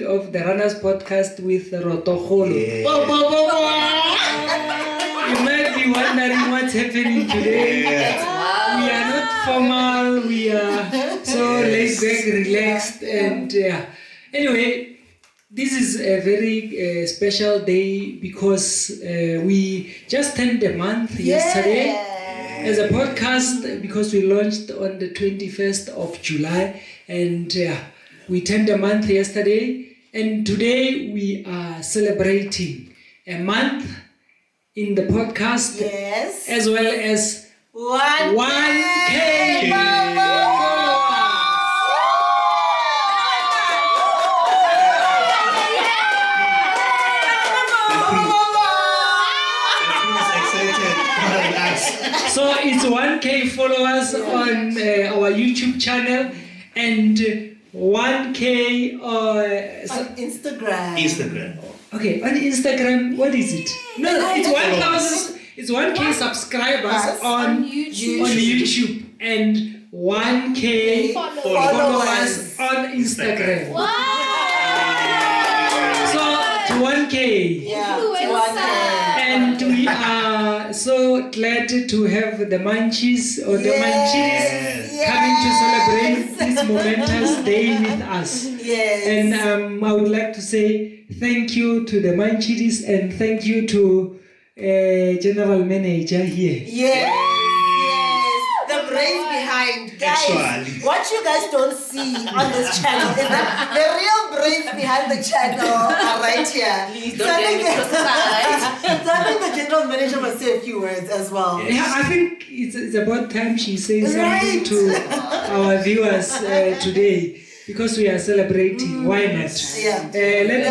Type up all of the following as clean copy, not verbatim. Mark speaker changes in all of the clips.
Speaker 1: of the Runners Podcast with Rotokholo.
Speaker 2: Yeah.
Speaker 1: You might be wondering what's happening today.
Speaker 2: Yeah.
Speaker 1: We are not formal, we are so laid back, relaxed, and anyway, this is a very special day because we just turned a month yesterday as a podcast because we launched on the 21st of July, and we turned a month yesterday, and today we are celebrating a month in the podcast, as well as 1K So it's 1K followers on our YouTube channel and 1K
Speaker 3: on Instagram.
Speaker 1: Okay, on Instagram, what is it? No, it's 1,000. It's 1K subscribers on YouTube and 1K followers on Instagram.
Speaker 4: Wow!
Speaker 1: So to 1K.
Speaker 3: Yeah, to 1K.
Speaker 1: And we are so glad to have the Munchies or the Munchies coming to celebrate this momentous day with us.
Speaker 3: Yes.
Speaker 1: And I would like to say thank you to the Munchies and thank you to General Manager here.
Speaker 3: Yes. The brains behind. Guys,
Speaker 2: Actually.
Speaker 3: what you guys don't see on this channel is that the real brains behind the channel are right here. So I think the general manager must say a few words as well.
Speaker 1: Yeah, I think it's about time she says something to our viewers today because we are celebrating. Why not?
Speaker 3: Yeah.
Speaker 1: Let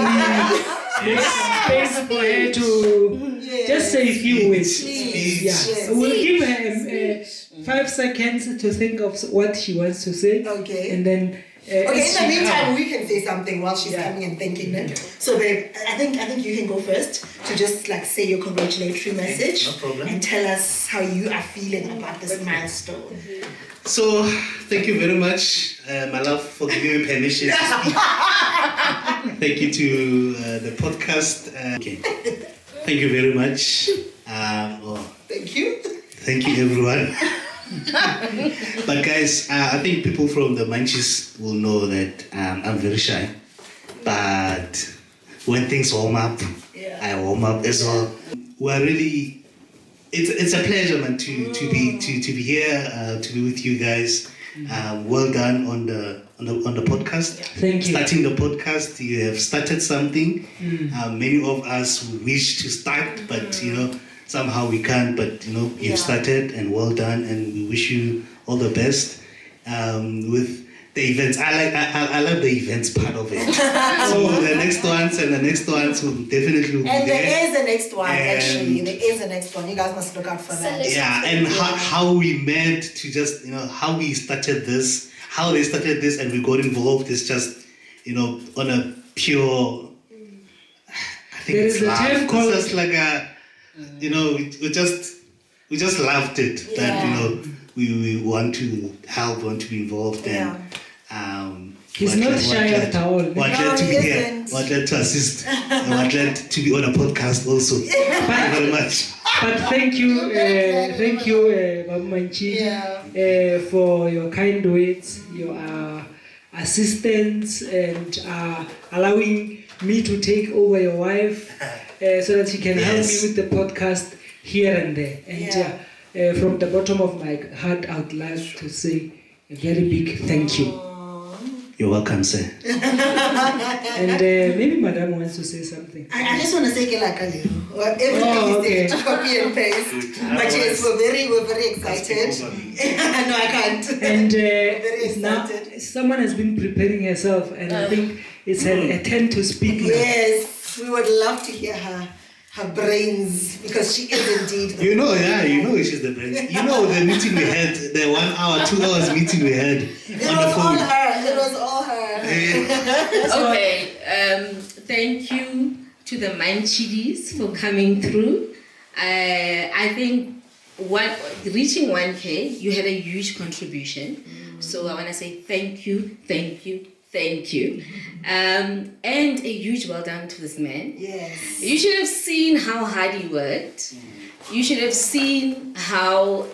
Speaker 1: me make space for her to just say a few words.
Speaker 3: Please.
Speaker 1: Yeah. We'll give her 5 seconds to think of what she wants to say.
Speaker 3: Okay.
Speaker 1: And then.
Speaker 3: Okay, in the meantime, we can say something while she's coming and thinking then. So, babe, I think you can go first to just like say your congratulatory message.
Speaker 2: No problem.
Speaker 3: And tell us how you are feeling about this milestone.
Speaker 2: So, thank you very much, my love, for giving me permission to speak. Thank you to the podcast. Okay. Thank you very much.
Speaker 3: Thank you.
Speaker 2: Thank you, everyone. But guys, I think people from the Munchies will know that I'm very shy. But when things warm up, I warm up as well. We're really, it's a pleasure, man, to be here, to be with you guys. Well done on the podcast.
Speaker 1: Thank you.
Speaker 2: Starting the podcast, you have started something. Many of us wish to start, but somehow we can't, but you've started, and well done, and we wish you all the best with the events. I love the events part of it. So the next ones will definitely be
Speaker 3: And
Speaker 2: there.
Speaker 3: there is a next one, actually. There is a next one. You guys must look out for that.
Speaker 2: Yeah, and how we met to just, how we started this, how they started this, and we got involved is just, on a pure, I think
Speaker 1: There
Speaker 2: it's
Speaker 1: is a
Speaker 2: love.
Speaker 1: term called-
Speaker 2: It's just like a, we just loved it that, we want to help, want to be involved, and
Speaker 1: He's not shy after all.
Speaker 2: We're glad to be here.
Speaker 3: isn't.
Speaker 2: We're glad to assist. And we're glad to be on a podcast also. Thank you very much.
Speaker 1: But thank you, Babu Manchi, for your kind words, your assistance, and allowing me to take over your wife so that she can help me with the podcast here and there. And from the bottom of my heart, I would like to say a very big thank you.
Speaker 2: You're welcome, sir.
Speaker 1: And maybe Madam wants to say something.
Speaker 3: I just want to say Kelakali. Everything is there to copy and paste. But yes, we're very excited. No, I can't.
Speaker 1: And
Speaker 3: very
Speaker 1: now
Speaker 3: excited.
Speaker 1: someone has been preparing herself, and I think it's a turn to speak now.
Speaker 3: Yes, we would love to hear her brains, because she is indeed.
Speaker 2: You know she's the brain. The meeting we had, the 1 hour, 2 hours meeting we had
Speaker 3: It
Speaker 2: on
Speaker 3: was
Speaker 2: the
Speaker 3: all
Speaker 2: phone.
Speaker 3: her. It was all her.
Speaker 4: Okay, thank you to the Munchies for coming through. I think reaching 1K, you had a huge contribution. So I want to say thank you Thank you. And a huge well done to this man.
Speaker 3: Yes.
Speaker 4: You should have seen how hard he worked. You should have seen how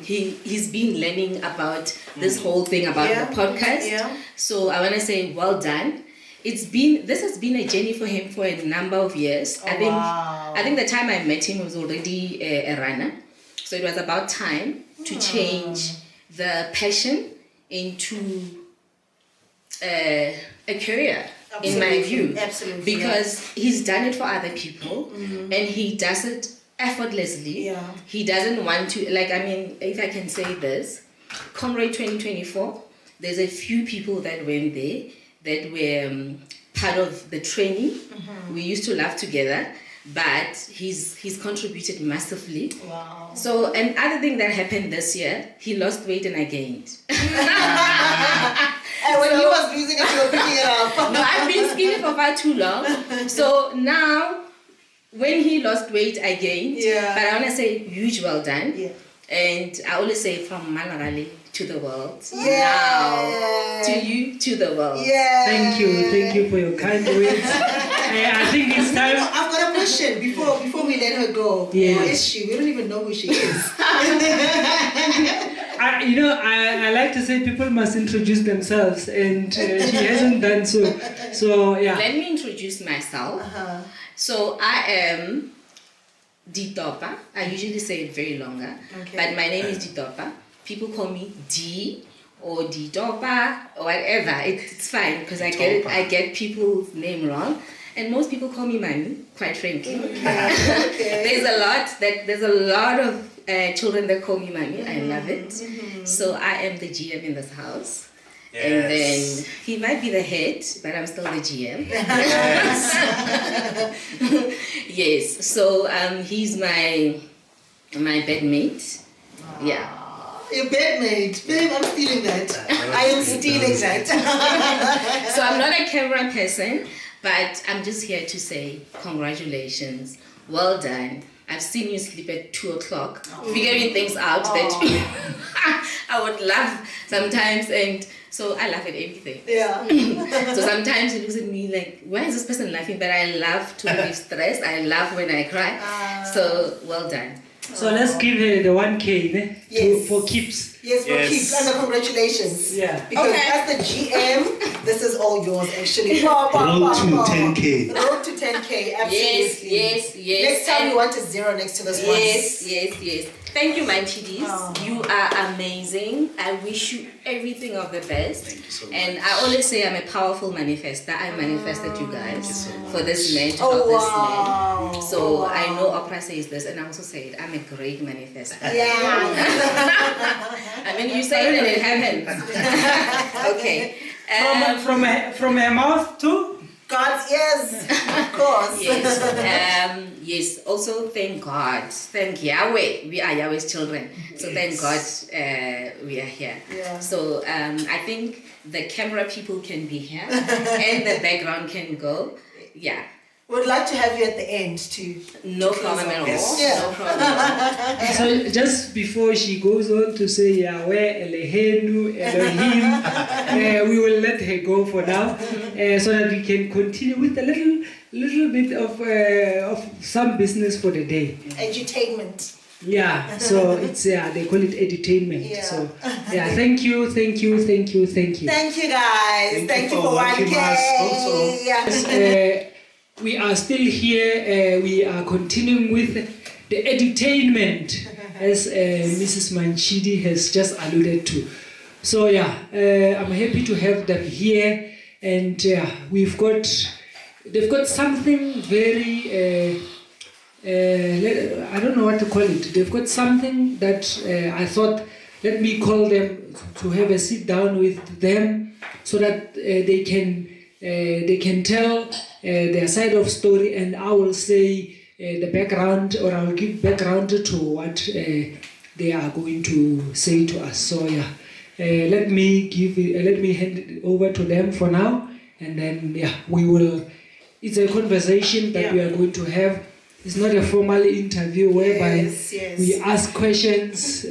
Speaker 4: he's been learning about this whole thing about the podcast.
Speaker 3: Yeah.
Speaker 4: So I want to say well done. This has been a journey for him for a number of years. I think the time I met him was already a runner. So it was about time to change the passion into a career, in my view.
Speaker 3: Absolutely.
Speaker 4: Because he's done it for other people and he does it effortlessly.
Speaker 3: Yeah.
Speaker 4: He doesn't want to, if I can say this, Conrad 2024, there's a few people that went there that were part of the training. We used to laugh together, but he's contributed massively.
Speaker 3: Wow.
Speaker 4: So another thing that happened this year, he lost weight and I gained.
Speaker 3: And when he was losing it, you were picking it up.
Speaker 4: No, I've been skinny for far too long. So now, when he lost weight, I gained.
Speaker 3: Yeah.
Speaker 4: But I want to say huge well done.
Speaker 3: Yeah.
Speaker 4: And I always say from Malagali to the world.
Speaker 3: Yeah.
Speaker 4: Now, to you, to the world.
Speaker 3: Yeah.
Speaker 1: Thank you for your kind words. I think it's time.
Speaker 3: I've got a question before we let her go.
Speaker 1: Yes.
Speaker 3: Who is she? We don't even know who she is.
Speaker 1: I like to say people must introduce themselves, and she hasn't done so. So yeah.
Speaker 4: Let me introduce myself. So I am Ditopa. I usually say it very longer, but my name is Ditopa. People call me D or Ditopa or whatever. It's fine because I get people's name wrong, and most people call me Mami. Quite frankly, there's a lot of children that call me Mami. I love it. So I am the GM in this house.
Speaker 2: Yes.
Speaker 4: And then he might be the head, but I'm still the GM. Yes. So he's my bedmate. Yeah.
Speaker 3: Your bedmate. Babe, I'm stealing that. I am stealing that.
Speaker 4: So I'm not a camera person, but I'm just here to say congratulations. Well done. I've seen you sleep at 2:00, figuring things out that I would laugh sometimes, and so I laugh at everything.
Speaker 3: Yeah.
Speaker 4: So sometimes he looks at me like, why is this person laughing? But I laugh to relieve stress. I laugh when I cry. So well done.
Speaker 1: So let's give her the 1K
Speaker 3: Yes.
Speaker 1: for keeps.
Speaker 3: Yes, for keeps and congratulations.
Speaker 1: Yeah.
Speaker 3: Because
Speaker 4: Okay.
Speaker 3: as the GM, this is all yours actually.
Speaker 2: Road to 10K.
Speaker 3: Road to 10K, absolutely.
Speaker 4: Yes.
Speaker 3: Next time you want a 0 next to this one.
Speaker 4: Yes. Thank you, my chidis. You are amazing. I wish you everything of the best.
Speaker 2: Thank you so much.
Speaker 4: And I always say I'm a powerful manifester. I manifested you guys for this man to
Speaker 3: Oh,
Speaker 4: help
Speaker 3: wow.
Speaker 4: this man. So I know Oprah says this, and I also say it. I'm a great manifester.
Speaker 3: Yeah.
Speaker 4: I mean, you say it and it happens. Okay.
Speaker 1: From her mouth to.
Speaker 3: God's yes, of course.
Speaker 4: Yes. Also, thank God. Thank Yahweh. We are Yahweh's children. So thank God we are here.
Speaker 3: Yeah.
Speaker 4: So I think the camera people can be here and the background can go. Yeah.
Speaker 3: We'd like to have you at the end too.
Speaker 4: No problem at all.
Speaker 2: Yes.
Speaker 3: Yeah.
Speaker 4: No problem at all.
Speaker 1: So just before she goes on to say Yahweh, Elohenu, Elohim, we will let her go for now, so that we can continue with a little bit of some business for the day.
Speaker 3: Edutainment.
Speaker 1: Yeah, so it's they call it edutainment.
Speaker 3: Yeah.
Speaker 1: So thank you.
Speaker 3: Thank you guys. Thank you for
Speaker 2: watching
Speaker 3: 1K.
Speaker 2: us also.
Speaker 3: Yeah.
Speaker 1: We are still here. We are continuing with the edutainment, as Mrs. Manchidi has just alluded to. So I'm happy to have them here, and they've got something very. I don't know what to call it. They've got something that I thought, let me call them to have a sit down with them, so that they can tell their side of story, and I will say the background, or I'll give background to what they are going to say to us. So let me hand it over to them for now, and then we will. It's a conversation that we are going to have. It's not a formal interview whereby
Speaker 3: Yes.
Speaker 1: we ask questions.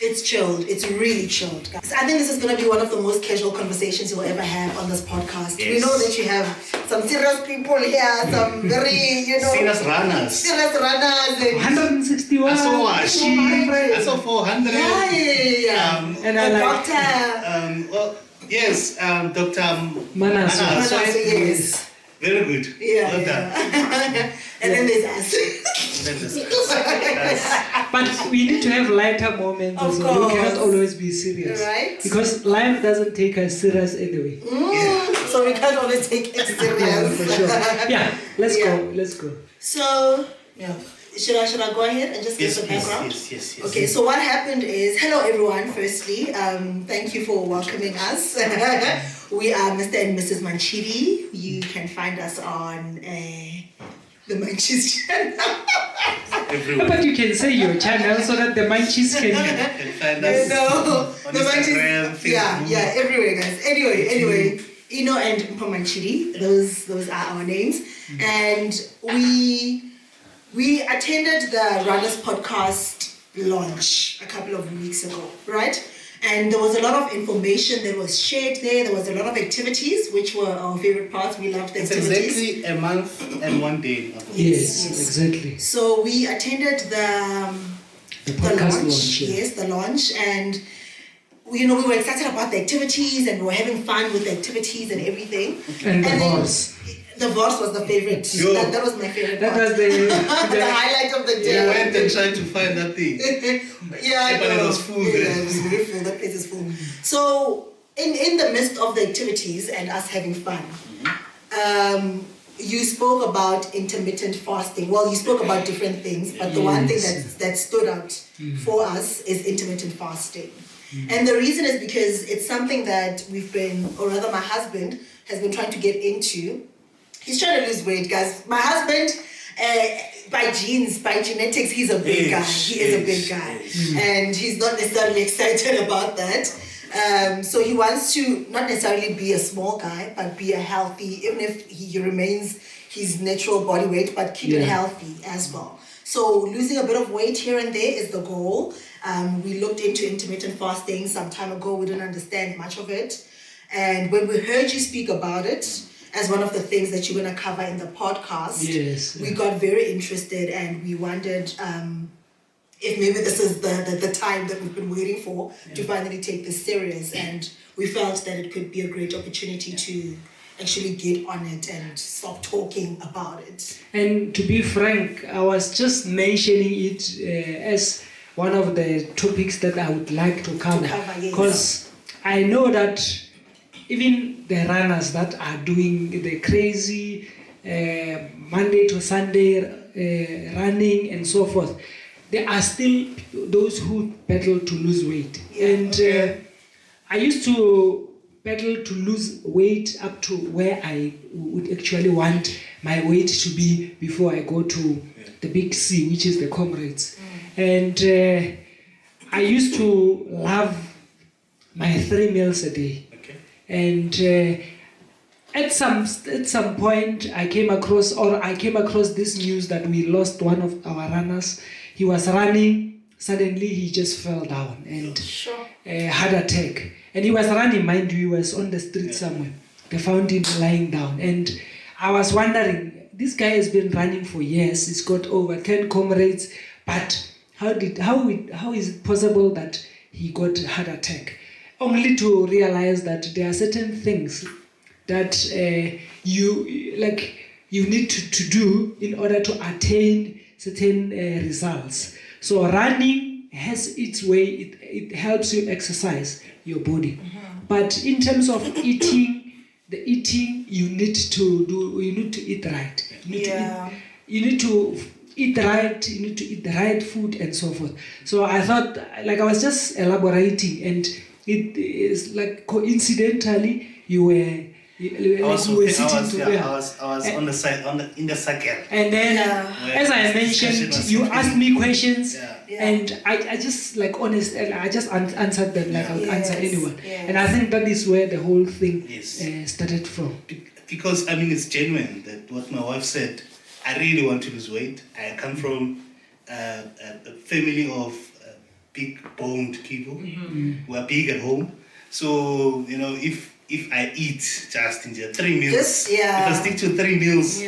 Speaker 3: It's chilled. It's really chilled, guys. I think this is going to be one of the most casual conversations you'll ever have on this podcast.
Speaker 2: Yes.
Speaker 3: We know that you have some serious people here, some very,
Speaker 2: serious runners.
Speaker 3: And
Speaker 1: 161.
Speaker 2: I saw I saw 400.
Speaker 3: Yeah.
Speaker 1: And I like
Speaker 3: Doctor.
Speaker 2: Well, yes, Dr.
Speaker 1: Manas.
Speaker 3: Yes.
Speaker 2: Very good.
Speaker 3: Yeah.
Speaker 2: Well done.
Speaker 3: And then there's us.
Speaker 1: But we need to have lighter moments
Speaker 3: Of
Speaker 1: as well. We cannot
Speaker 3: course.
Speaker 1: always be serious.
Speaker 3: Right.
Speaker 1: Because life doesn't take us serious anyway.
Speaker 3: So we can't always take it serious.
Speaker 1: Yeah, for sure. Yeah, let's go.
Speaker 3: So, should I go ahead and just give the background?
Speaker 2: Yes.
Speaker 3: Okay, so what happened is, hello everyone, firstly. Thank you for welcoming us. We are Mr. and Mrs. Manchidi. You can find us on the Manchis channel.
Speaker 2: Everywhere.
Speaker 1: But you can say your channel so that the Manchis can...
Speaker 2: You can find us on
Speaker 3: the
Speaker 2: Instagram,
Speaker 3: Manchis,
Speaker 2: Facebook.
Speaker 3: yeah, everywhere, guys. Anyway, Ino and Manchidi, those are our names. And we attended the Runners Podcast launch a couple of weeks ago, right? And there was a lot of information that was shared there. There was a lot of activities, which were our favorite parts. We loved the
Speaker 2: It's
Speaker 3: activities.
Speaker 2: exactly a month and 1 day.
Speaker 1: Yes, exactly.
Speaker 3: So we attended the
Speaker 1: podcast
Speaker 3: launch.
Speaker 1: launch, yeah.
Speaker 3: Yes, the launch. And we were excited about the activities and we were having fun with the activities and everything.
Speaker 1: And the
Speaker 3: then
Speaker 1: horse.
Speaker 3: The verse was the favorite.
Speaker 2: Sure.
Speaker 3: That was my favorite
Speaker 1: That
Speaker 3: part.
Speaker 1: was the
Speaker 3: the highlight of the
Speaker 2: We
Speaker 3: day.
Speaker 2: went and tried to find that thing.
Speaker 3: Yeah,
Speaker 2: But it was full
Speaker 3: Yeah,
Speaker 2: there.
Speaker 3: it was very full. That place is full. So, in the midst of the activities and us having fun, you spoke about intermittent fasting. Well, you spoke about different things, but the one thing that stood out for us is intermittent fasting. And the reason is because it's something that we've been, or rather my husband has been trying to get into. He's trying to lose weight, guys. My husband, by genes, by genetics, he's a big guy. He is a big guy. And he's not necessarily excited about that. So he wants to not necessarily be a small guy, but be a healthy, even if he remains his natural body weight, but keep it healthy as well. So losing a bit of weight here and there is the goal. We looked into intermittent fasting some time ago. We didn't understand much of it. And when we heard you speak about it, as one of the things that you're going to cover in the podcast, we got very interested and we wondered if maybe this is the time that we've been waiting for to finally take this serious. And we felt that it could be a great opportunity to actually get on it and stop talking about it.
Speaker 1: And to be frank, I was just mentioning it as one of the topics that I would like to cover. Because I know that even the runners that are doing the crazy Monday to Sunday running and so forth, there are still those who battle to lose weight. And I used to battle to lose weight up to where I would actually want my weight to be before I go to the big C, which is the Comrades. And I used to love my 3 meals a day. And at some point I came across this news that we lost one of our runners. He was running, suddenly he just fell down and had a attack. And he was running, mind you, he was on the street somewhere. They found him lying down. And I was wondering, this guy has been running for years, he's got over 10 comrades, but how is it possible that he got a heart attack? Only to realize that there are certain things that you need to do in order to attain certain results. So running has its way, it helps you exercise your body. But in terms of eating, you need to eat right. You need to eat right, you need to eat the right food and so forth. So I thought, I was just elaborating, and it is like coincidentally you were
Speaker 2: I was on the side, in the circle.
Speaker 1: And then, as I mentioned, you asked me questions, and I just I just answered them like I would answer anyone. And I think that is where the whole thing started from.
Speaker 2: Because it's genuine that what my wife said. I really want to lose weight. I come from a family of big-boned people. We're big at home. So, you know, if I eat just in the 3 meals, if I stick to 3 meals,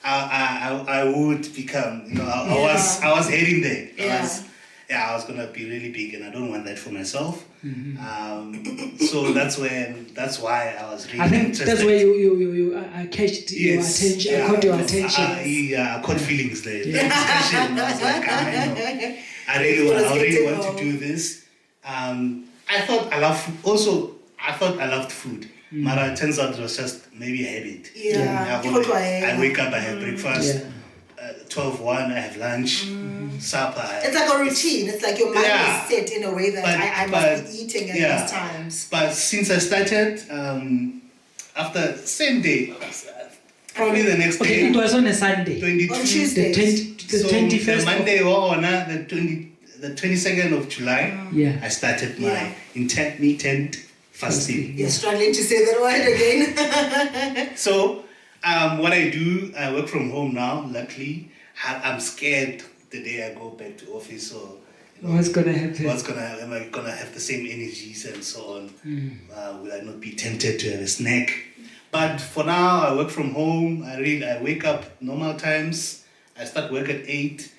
Speaker 2: I would become, you know, I was heading there. I was gonna be really big, and I don't want that for myself. So that's why I was really
Speaker 1: I think
Speaker 2: interested.
Speaker 1: that's where you catched your attention. I caught your attention.
Speaker 2: I caught feelings there. The discussion, I was like, I really want to do this. I thought I loved food. Also, I thought I loved food. But it turns out it was just maybe a habit. I wake up, I have breakfast. 12:01, I have lunch, supper.
Speaker 3: It's like a routine. It's like your mind is set in a way that I must be eating at these times.
Speaker 2: But since I started, after same day, probably the next day.
Speaker 1: It was on a Sunday.
Speaker 3: On Tuesday.
Speaker 1: The 21st.
Speaker 2: The Monday, the 22nd of July, I started my intermittent fasting.
Speaker 3: You're struggling to say that word again.
Speaker 2: So, what I do, I work from home now, luckily. I'm scared the day I go back to office, or
Speaker 1: what's gonna happen?
Speaker 2: Am I gonna have the same energies and so on? Will I not be tempted to have a snack? But for now, I work from home. I wake up normal times. I start work at 8.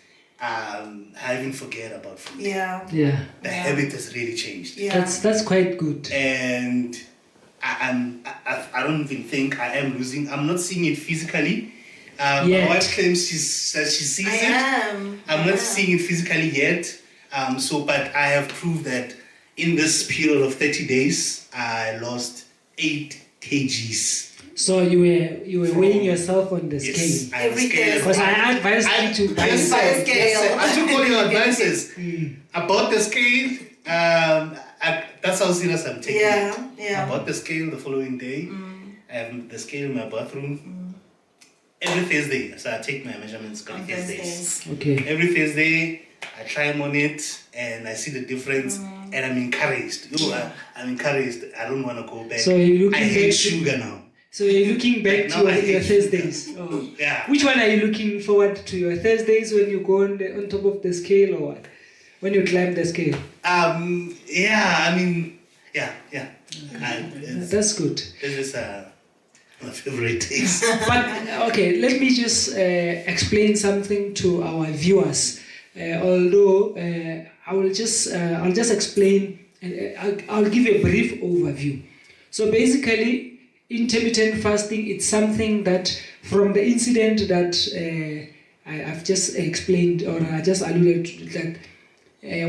Speaker 2: I even forget about food. The habit has really changed.
Speaker 1: That's quite good.
Speaker 2: And I don't even think I am losing. I'm not seeing it physically. My wife claims that she sees it. I'm not seeing it physically yet. But I have proved that in this period of 30 days, I lost 8 kgs.
Speaker 1: So you were weighing yourself on the scale.
Speaker 3: Everything.
Speaker 1: Because I advised you to buy a scale.
Speaker 2: I took all your advices. I bought the scale. That's how serious I'm taking it. I bought the scale the following day. I have the scale in my bathroom. Every Thursday, so I take my measurements on Thursdays.
Speaker 1: Okay.
Speaker 2: Every Thursday, I try them on it, and I see the difference, and I'm encouraged. I'm encouraged. I don't want to go back.
Speaker 1: So I
Speaker 2: hate sugar now.
Speaker 1: So you're looking back to your Thursdays. Oh.
Speaker 2: Yeah.
Speaker 1: Which one are you looking forward to? Your Thursdays when you go on top of the scale, or what? When you climb the scale? That's good.
Speaker 2: This is my favorite taste.
Speaker 1: But okay, let me just explain something to our viewers. Although I'll just explain. I'll give you a brief overview. So basically, intermittent fasting, it's something that from the incident that I've just explained, or I just alluded to, that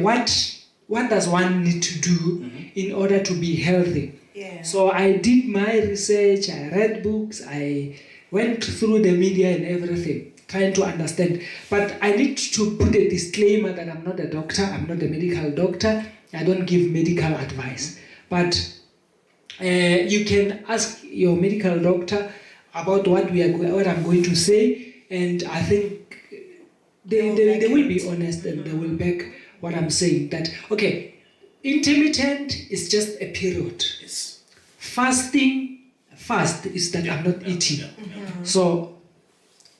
Speaker 1: what does one need to do in order to be healthy? So I did my research, I read books, I went through the media and everything, trying to understand. But I need to put a disclaimer that I'm not a doctor, I'm not a medical doctor, I don't give medical advice. But you can ask your medical doctor about what I'm going to say, and I think they will be honest and they will back what I'm saying. That okay, intermittent is just a period.
Speaker 2: Yes.
Speaker 1: Fast is that I'm not eating. So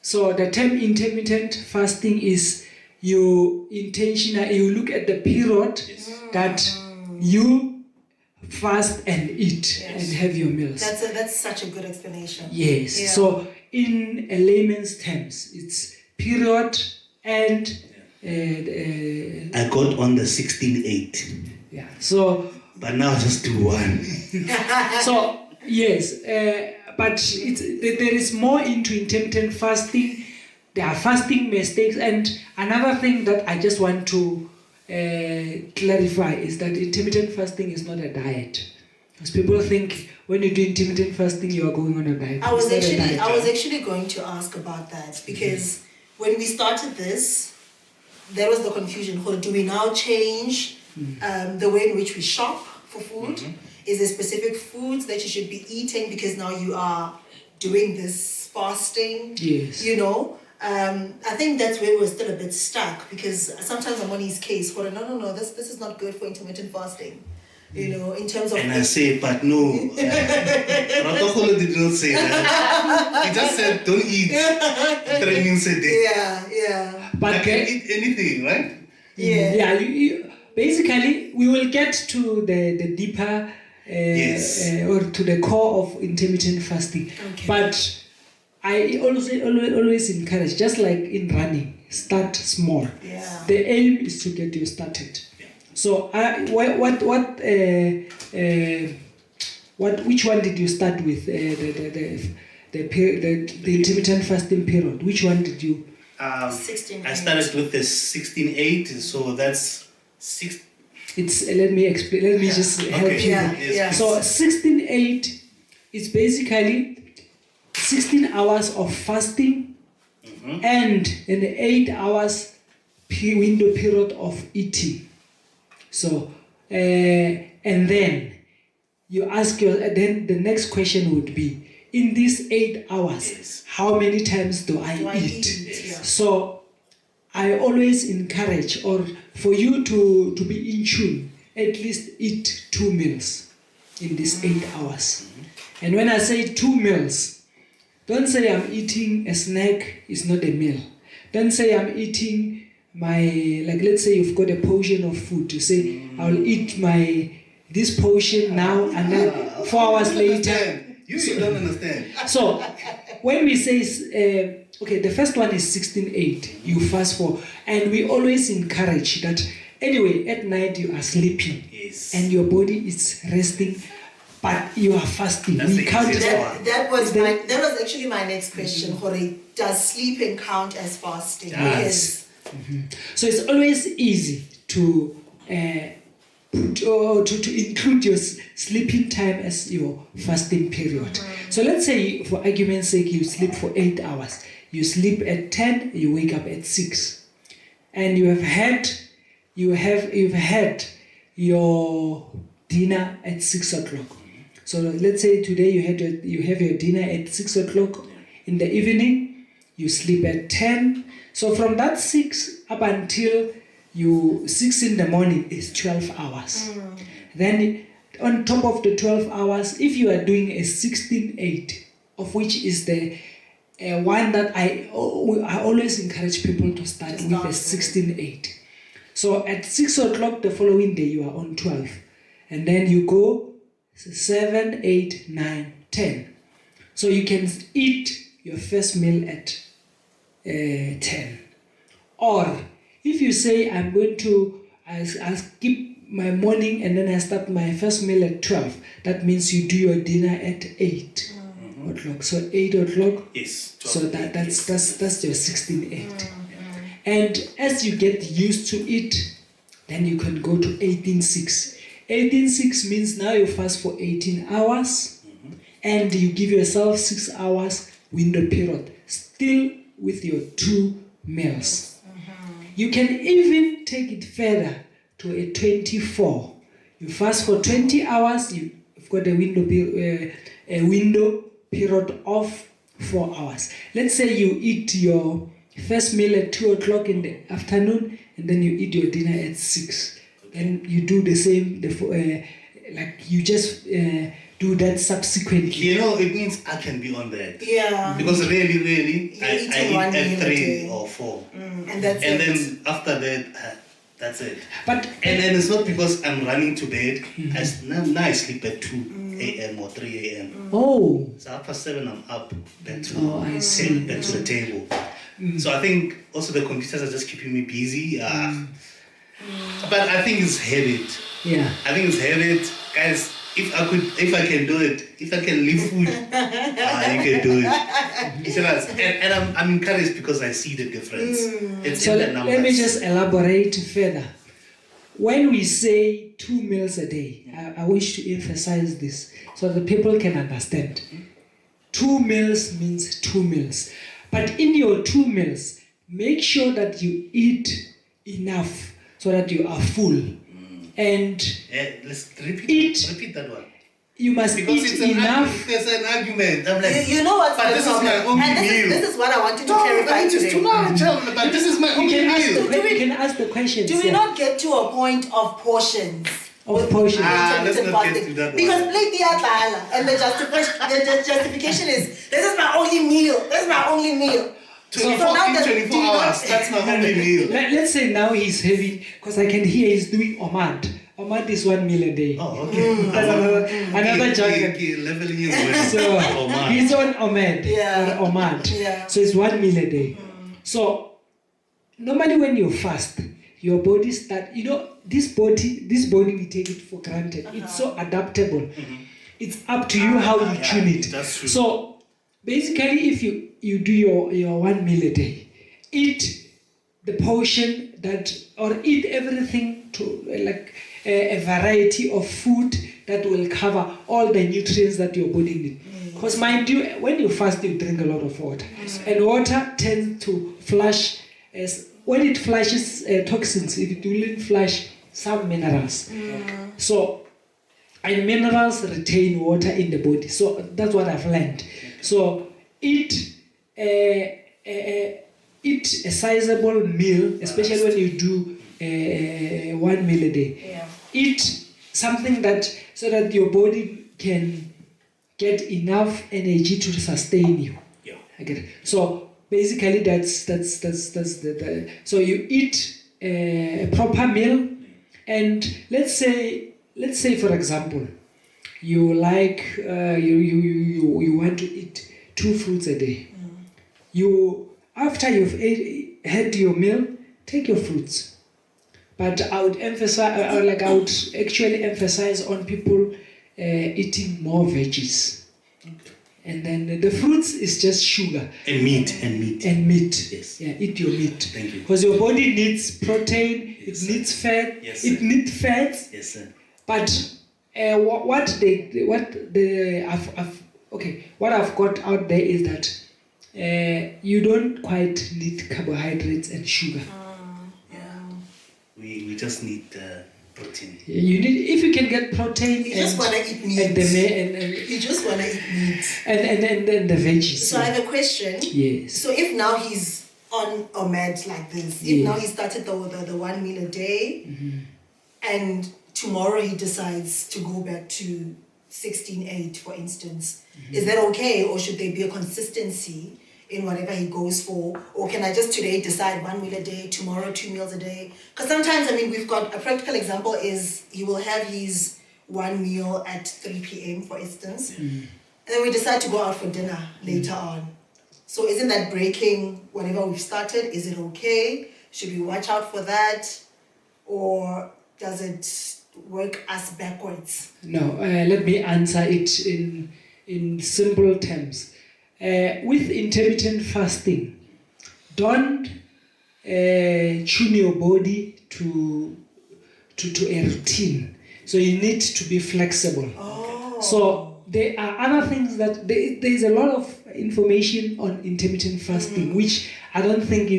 Speaker 1: the term intermittent fasting is you look at the period that you fast and eat and have your meals.
Speaker 3: That's such a good explanation.
Speaker 1: Yes. Yeah. So in a layman's terms, it's period and
Speaker 2: I got on the 16:8.
Speaker 1: Yeah. So.
Speaker 2: But now just do one.
Speaker 1: So yes, but there is more into intermittent fasting. There are fasting mistakes, and another thing that I just want to clarify is that intermittent fasting is not a diet. Because people think when you do intermittent fasting, you are going on a diet.
Speaker 3: I was actually going to ask about that, because when we started this, there was the confusion. Do we now change the way in which we shop for food? Is there specific foods that you should be eating because now you are doing this fasting?
Speaker 1: Yes.
Speaker 3: You know? I think that's where we're still a bit stuck, because sometimes I'm on his case for no, this is not good for intermittent fasting. You know, in terms of...
Speaker 2: And I say, but no. Protocol did not say that. He just said, don't eat 3 meals a day.
Speaker 3: Yeah.
Speaker 2: But I can eat anything, right?
Speaker 3: Yeah.
Speaker 1: Yeah, basically, we will get to the deeper or to the core of intermittent fasting.
Speaker 3: Okay.
Speaker 1: But I always encourage, just like in running, start small.
Speaker 3: Yeah.
Speaker 1: The aim is to get you started. So, which one did you start with? The intermittent fasting period. Which one did you?
Speaker 3: 16.
Speaker 2: I started with the 16:8, so that's 6.
Speaker 1: It's let me explain. Let me just help you.
Speaker 3: Yeah.
Speaker 1: So 16:8 is basically 16 hours of fasting and an 8 hours window period of eating. So and then you ask then the next question would be, in these 8 hours, how many times do I eat?
Speaker 3: Yeah.
Speaker 1: So I always encourage, or for you to be in tune, at least eat 2 meals in these 8 hours. And when I say 2 meals, don't say I'm eating a snack, it's not a meal. Don't say I'm eating let's say you've got a portion of food. You say, I'll eat this portion now, and then 4 hours later.
Speaker 2: You don't understand.
Speaker 1: So, when we say, the first one is 16:8, you fast for, and we always encourage that, anyway, at night you are sleeping, and your body is resting, but you are fasting.
Speaker 2: That's
Speaker 1: we count
Speaker 3: that was actually my next question, Jorge. Does sleeping count as fasting?
Speaker 1: Yes. So it's always easy to include your sleeping time as your fasting period. So let's say, for argument's sake, you sleep for 8 hours. You sleep at 10, you wake up at 6, and you've had your dinner at 6 o'clock. So let's say today you have your dinner at 6 o'clock in the evening. You sleep at 10. So from that 6 up until 6 in the morning is 12 hours. Then on top of the 12 hours, if you are doing a 16:8, of which is the one that I always encourage people to start with, a 16:8. So at 6 o'clock the following day you are on 12, and then you go 7, 8, 9, 10. So you can eat your first meal at 10. Or if you say, I'm going to I'll skip my morning and then I start my first meal at 12, that means you do your dinner at 8 o'clock. So 8 o'clock.
Speaker 2: Yes.
Speaker 1: So that's your 16:8. And as you get used to it, then you can go to 18:6. 18:6 means now you fast for 18 hours and you give yourself 6 hours window period, still with your 2 meals. You can even take it further to a 24. You fast for 20 hours, you've got a window period of 4 hours. Let's say you eat your first meal at 2 o'clock in the afternoon, and then you eat your dinner at 6. And you do the same, you just do that subsequently.
Speaker 2: It means I can be on that.
Speaker 3: Yeah.
Speaker 2: Because really, I eat at 3 or 4.
Speaker 3: And that's
Speaker 2: and then after that, that's it.
Speaker 1: But
Speaker 2: and it's not because I'm running to bed. Now I sleep at 2 a.m. or 3 a.m.
Speaker 1: Oh.
Speaker 2: So after 7, I'm up back to the table. So I think also the computers are just keeping me busy. But I think it's habit.
Speaker 1: Yeah.
Speaker 2: I think it's habit, guys. If I can do it, if I can leave food, you can do it. And I'm encouraged because I see the difference. It's
Speaker 1: so
Speaker 2: in the numbers.
Speaker 1: let me just elaborate further. When we say 2 meals a day, I wish to emphasize this so that people can understand. 2 meals means 2 meals. But in your 2 meals, make sure that you eat enough so that you are full. And
Speaker 2: let's repeat that one.
Speaker 1: You must
Speaker 2: because
Speaker 1: eat enough.
Speaker 2: There's an argument. I'm like,
Speaker 3: you know what's
Speaker 2: but
Speaker 3: the
Speaker 2: this
Speaker 3: problem?
Speaker 2: is my only
Speaker 3: and
Speaker 2: meal.
Speaker 3: This is what I wanted to clarify today.
Speaker 2: But this is my only meal.
Speaker 1: You can ask the question.
Speaker 3: Do we not get to a point of portions?
Speaker 1: Of portions.
Speaker 2: Let's not get to that
Speaker 3: because
Speaker 2: one.
Speaker 3: and the justification is, this is my only meal. This is my only meal. now the-
Speaker 2: 24 hours. That's my only meal.
Speaker 1: Let's say now he's having, because I can hear he's doing omad. Omad is 1 meal a day.
Speaker 2: Oh, okay.
Speaker 1: That's another jargon.
Speaker 2: Okay, leveling his way.
Speaker 1: So he's on omad
Speaker 3: Yeah.
Speaker 1: or omad.
Speaker 3: Yeah.
Speaker 1: So it's 1 meal a day. So normally when you fast, your body start. This body we take it for granted. It's so adaptable. It's up to you how you tune it.
Speaker 2: That's true.
Speaker 1: So basically, if you do your 1 meal a day, eat the portion that, or eat everything to like a variety of food that will cover all the nutrients that your body needs. Because mind you, when you fast, you drink a lot of water, and water tends to flush. When it flushes toxins, it will flush some minerals. So, and minerals retain water in the body. So that's what I've learned. So eat a sizable meal, especially when you do 1 meal a day.
Speaker 3: Yeah.
Speaker 1: Eat something so that your body can get enough energy to sustain you.
Speaker 2: Yeah.
Speaker 1: Okay. So basically, that's the so you eat a proper meal, and let's say for example, you like you want to eat 2 fruits a day. After you've had your meal, take your fruits. But I would actually emphasize on people eating more veggies.
Speaker 2: Okay.
Speaker 1: And then the fruits is just sugar.
Speaker 2: And meat. Yes.
Speaker 1: Yeah, eat your meat.
Speaker 2: Thank you.
Speaker 1: Because your body needs protein,
Speaker 2: Yes,
Speaker 1: it needs fat,
Speaker 2: Yes,
Speaker 1: it
Speaker 2: sir.
Speaker 1: needs fats.
Speaker 2: Yes, sir.
Speaker 1: But what I've got out there is that you don't quite need carbohydrates and sugar.
Speaker 2: We just need protein.
Speaker 1: You need, if you can get protein,
Speaker 3: You just want to eat meat.
Speaker 1: and
Speaker 3: You just want to eat meat.
Speaker 1: and the veggies.
Speaker 3: So I have a question.
Speaker 1: Yes.
Speaker 3: So if now he's on OMAD like this, if now he started the 1 meal a day, and tomorrow he decides to go back to 16-8, for instance, is that okay, or should there be a consistency in whatever he goes for? Or can I just today decide 1 meal a day, tomorrow 2 meals a day? Because sometimes, we've got a practical example is he will have his 1 meal at 3 p.m., for instance, and then we decide to go out for dinner later on. So isn't that breaking whatever we've started? Is it okay? Should we watch out for that? Or does it work us backwards?
Speaker 1: No, let me answer it in simple terms. With intermittent fasting, don't tune your body to a routine. So you need to be flexible.
Speaker 3: Oh.
Speaker 1: So there are other things that there's a lot of information on intermittent fasting, which I don't think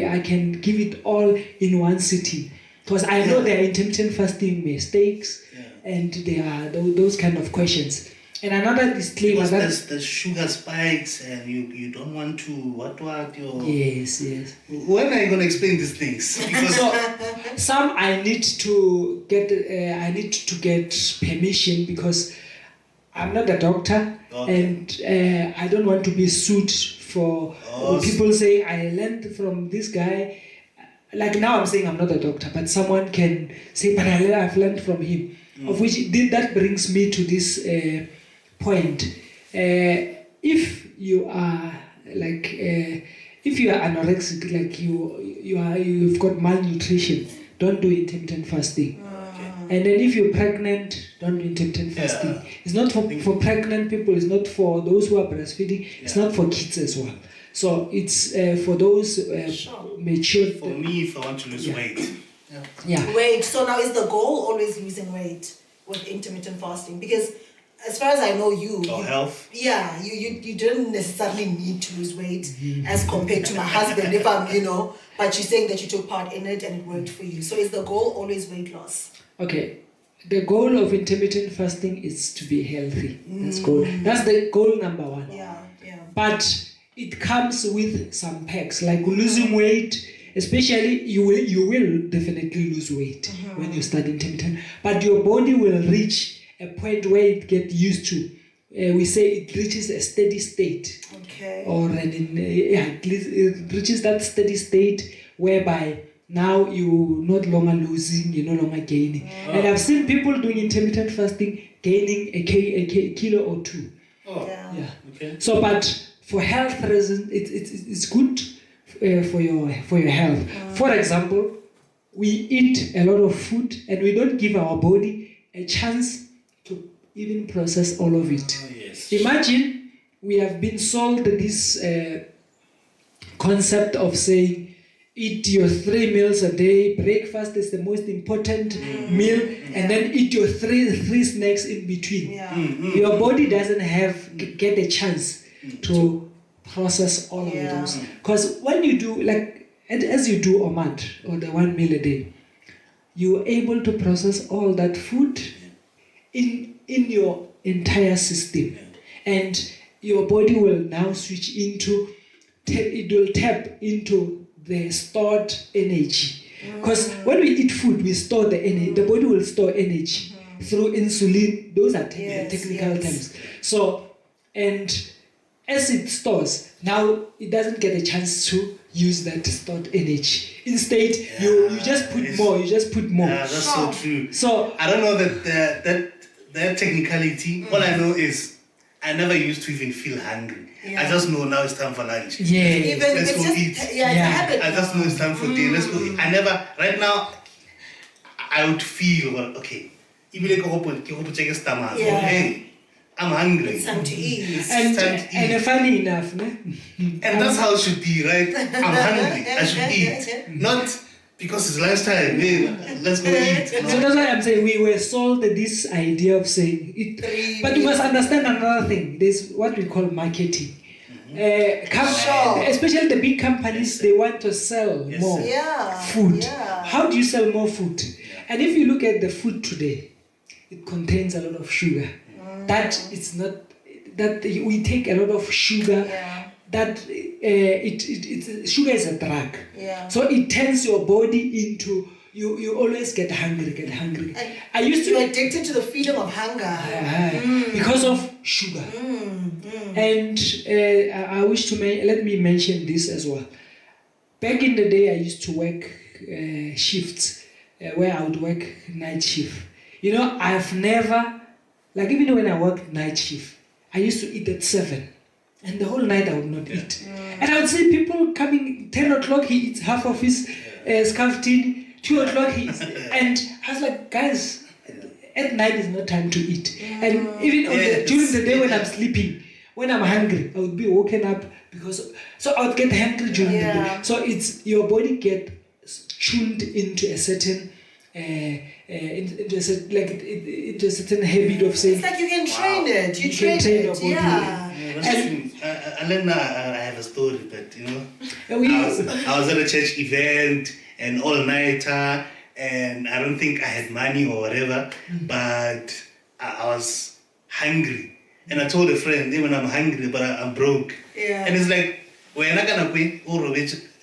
Speaker 1: I can give it all in one sitting, because I know there are intermittent fasting mistakes, and there are those kind of questions. And another disclaimer
Speaker 2: because there's sugar spikes, and you don't want to what your
Speaker 1: yes.
Speaker 2: When are you going to explain these things? Because
Speaker 1: So some I need to get permission, because I'm not a doctor, and I don't want to be sued for people saying I learned from this guy. Like now I'm saying I'm not a doctor, but someone can say, but I've learned from him. Of which that brings me to this point. If you are anorexic, like you've got malnutrition, don't do intermittent fasting. And then if you're pregnant, don't do intermittent fasting. It's not for pregnant people, it's not for those who are breastfeeding, it's not for kids as well. So it's for those mature.
Speaker 2: for me, if I want to lose weight.
Speaker 1: Yeah.
Speaker 3: Wait, so now is the goal always losing weight with intermittent fasting? Because as far as I know you...
Speaker 2: Or health.
Speaker 3: Yeah, you don't necessarily need to lose weight as compared to my husband, if I'm, but you're saying that you took part in it and it worked for you. So is the goal always weight loss?
Speaker 1: Okay. The goal of intermittent fasting is to be healthy. That's the goal number one.
Speaker 3: Yeah.
Speaker 1: But it comes with some perks, like losing weight. Especially, you will definitely lose weight when you start intermittent. But your body will reach a point where it gets used to we say it reaches a steady state.
Speaker 3: Okay.
Speaker 1: Or it reaches that steady state whereby now you're not longer losing, you're no longer gaining. And I've seen people doing intermittent fasting gaining a kilo or 2.
Speaker 3: Yeah.
Speaker 2: Okay.
Speaker 1: So, but for health reasons, it's good for your health. For example, we eat a lot of food and we don't give our body a chance to even process all of it.
Speaker 2: Yes.
Speaker 1: Imagine we have been sold this concept of saying, eat your 3 meals a day, breakfast is the most important meal, and then eat your three snacks in between.
Speaker 3: Yeah.
Speaker 1: Your body doesn't get a chance to process all of those. Because when you do, as you do OMAD, or the 1 meal a day, you're able to process all that food in your entire system. And your body will now switch into, it will tap into the stored energy. Because when we eat food, we store the energy. The body will store energy through insulin. Those are technical terms. So, and as it stores, now it doesn't get a chance to use that stored energy. Instead, you just put more. You just put more.
Speaker 2: Yeah, that's so true.
Speaker 1: So
Speaker 2: I don't know that technicality. All I know is I never used to even feel hungry.
Speaker 3: Yeah.
Speaker 2: I just know now it's time for lunch.
Speaker 1: yeah.
Speaker 3: Even
Speaker 2: Let's
Speaker 3: it's
Speaker 2: go
Speaker 3: just,
Speaker 2: eat.
Speaker 3: it's a
Speaker 1: Yeah.
Speaker 3: habit.
Speaker 2: I just know it's time for dinner. Let's go eat. I never, right now, I would feel, well, okay, even if I go to check a stomach,
Speaker 3: Yeah.
Speaker 2: hey, I'm hungry.
Speaker 3: It's time to eat.
Speaker 1: And funny enough,
Speaker 2: And that's how it should be, right? I'm hungry. I should eat. Not because it's lunchtime. Hey, let's go eat.
Speaker 1: so that's why I'm saying we were sold this idea of saying it. But you must understand another thing. There's what we call marketing. Especially the big companies, they want to sell more food.
Speaker 3: Yeah.
Speaker 1: How do you sell more food? And if you look at the food today, it contains a lot of sugar. That it's not that we take a lot of sugar.
Speaker 3: Yeah.
Speaker 1: That sugar is a drug.
Speaker 3: Yeah.
Speaker 1: So it turns your body into you always get hungry. I used
Speaker 3: You're
Speaker 1: to
Speaker 3: addicted to the freedom of hunger.
Speaker 1: because of sugar. And I wish to let me mention this as well. Back in the day, I used to work shifts where I would work night shift. You know, I've never, even when I worked night shift, I used to eat at 7. And the whole night I would not eat. And I would see people coming, 10 o'clock, he eats half of his scarf-tin, 2 o'clock he eats. And I was like, guys, at night is not time to eat. And even during the day when I'm sleeping, when I'm hungry, I would be woken up so I would get hungry during the day. So it's your body get tuned into a certain into a certain habit of saying.
Speaker 3: It's like you can train it. You
Speaker 1: can train your
Speaker 3: it.
Speaker 1: body.
Speaker 3: Yeah.
Speaker 2: And then I have a story, but I was at a church event and all-nighter, and I don't think I had money or whatever, but I was hungry. And I told a friend, even I'm hungry, but I'm broke.
Speaker 3: Yeah.
Speaker 2: And it's like, we're not gonna go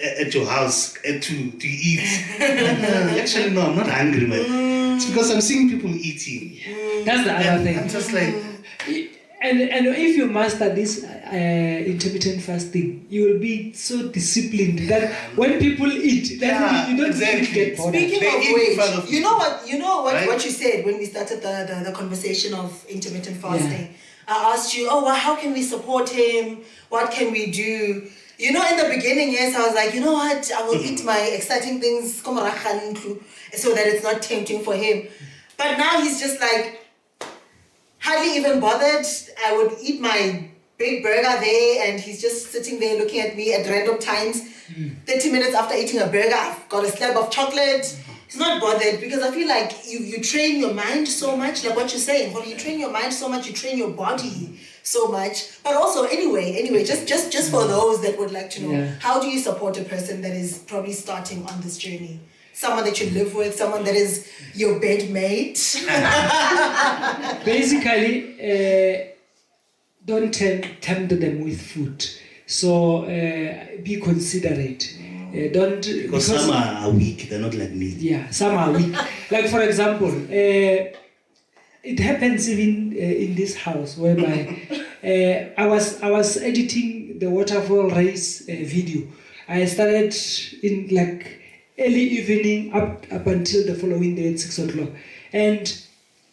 Speaker 2: at your house to eat. Actually, no, I'm not hungry, man. It's because I'm seeing people eating.
Speaker 1: That's the other thing.
Speaker 2: I'm just like...
Speaker 1: And if you master this intermittent fasting, you will be so disciplined that when people eat, you don't really get bored.
Speaker 3: Speaking of which, you know what you said when we started the conversation of intermittent fasting.
Speaker 1: Yeah.
Speaker 3: I asked you, how can we support him? What can we do? You know, in the beginning, yes, I was like, you know what? I will eat my exciting things so that it's not tempting for him. But now he's just like, hardly even bothered. I would eat my big burger there and he's just sitting there looking at me at random times. 30 minutes after eating a burger, I've got a slab of chocolate. He's not bothered because I feel like you train your mind so much, like what you're saying. Well, you train your mind so much, you train your body so much. But also, anyway, just for those that would like to know, how do you support a person that is probably starting on this journey? Someone that you live with, someone that is your bedmate.
Speaker 1: Basically, don't tempt them with food. So be considerate.
Speaker 2: Because some are weak, they're not like me.
Speaker 1: Yeah, some are weak. Like for example, it happens even in this house whereby I was editing the waterfall race video. I started in like early evening up until the following day at 6 o'clock. And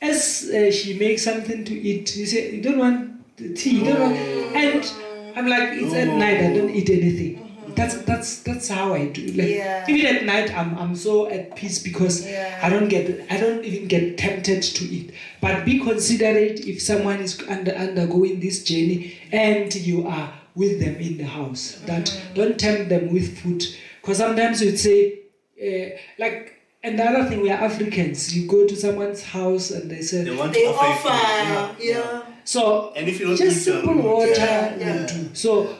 Speaker 1: as she makes something to eat, you say, you don't want tea, you don't want... And I'm like, it's at night, I don't eat anything. That's how I do. Like even at night, I'm so at peace because I don't even get tempted to eat. But be considerate if someone is undergoing this journey and you are with them in the house. That don't tempt them with food, because sometimes you'd say like. And the other thing, we are Africans. You go to someone's house and they say
Speaker 2: They
Speaker 3: offer,
Speaker 1: So
Speaker 2: and if you don't
Speaker 1: just
Speaker 2: eat
Speaker 1: simple water will do. So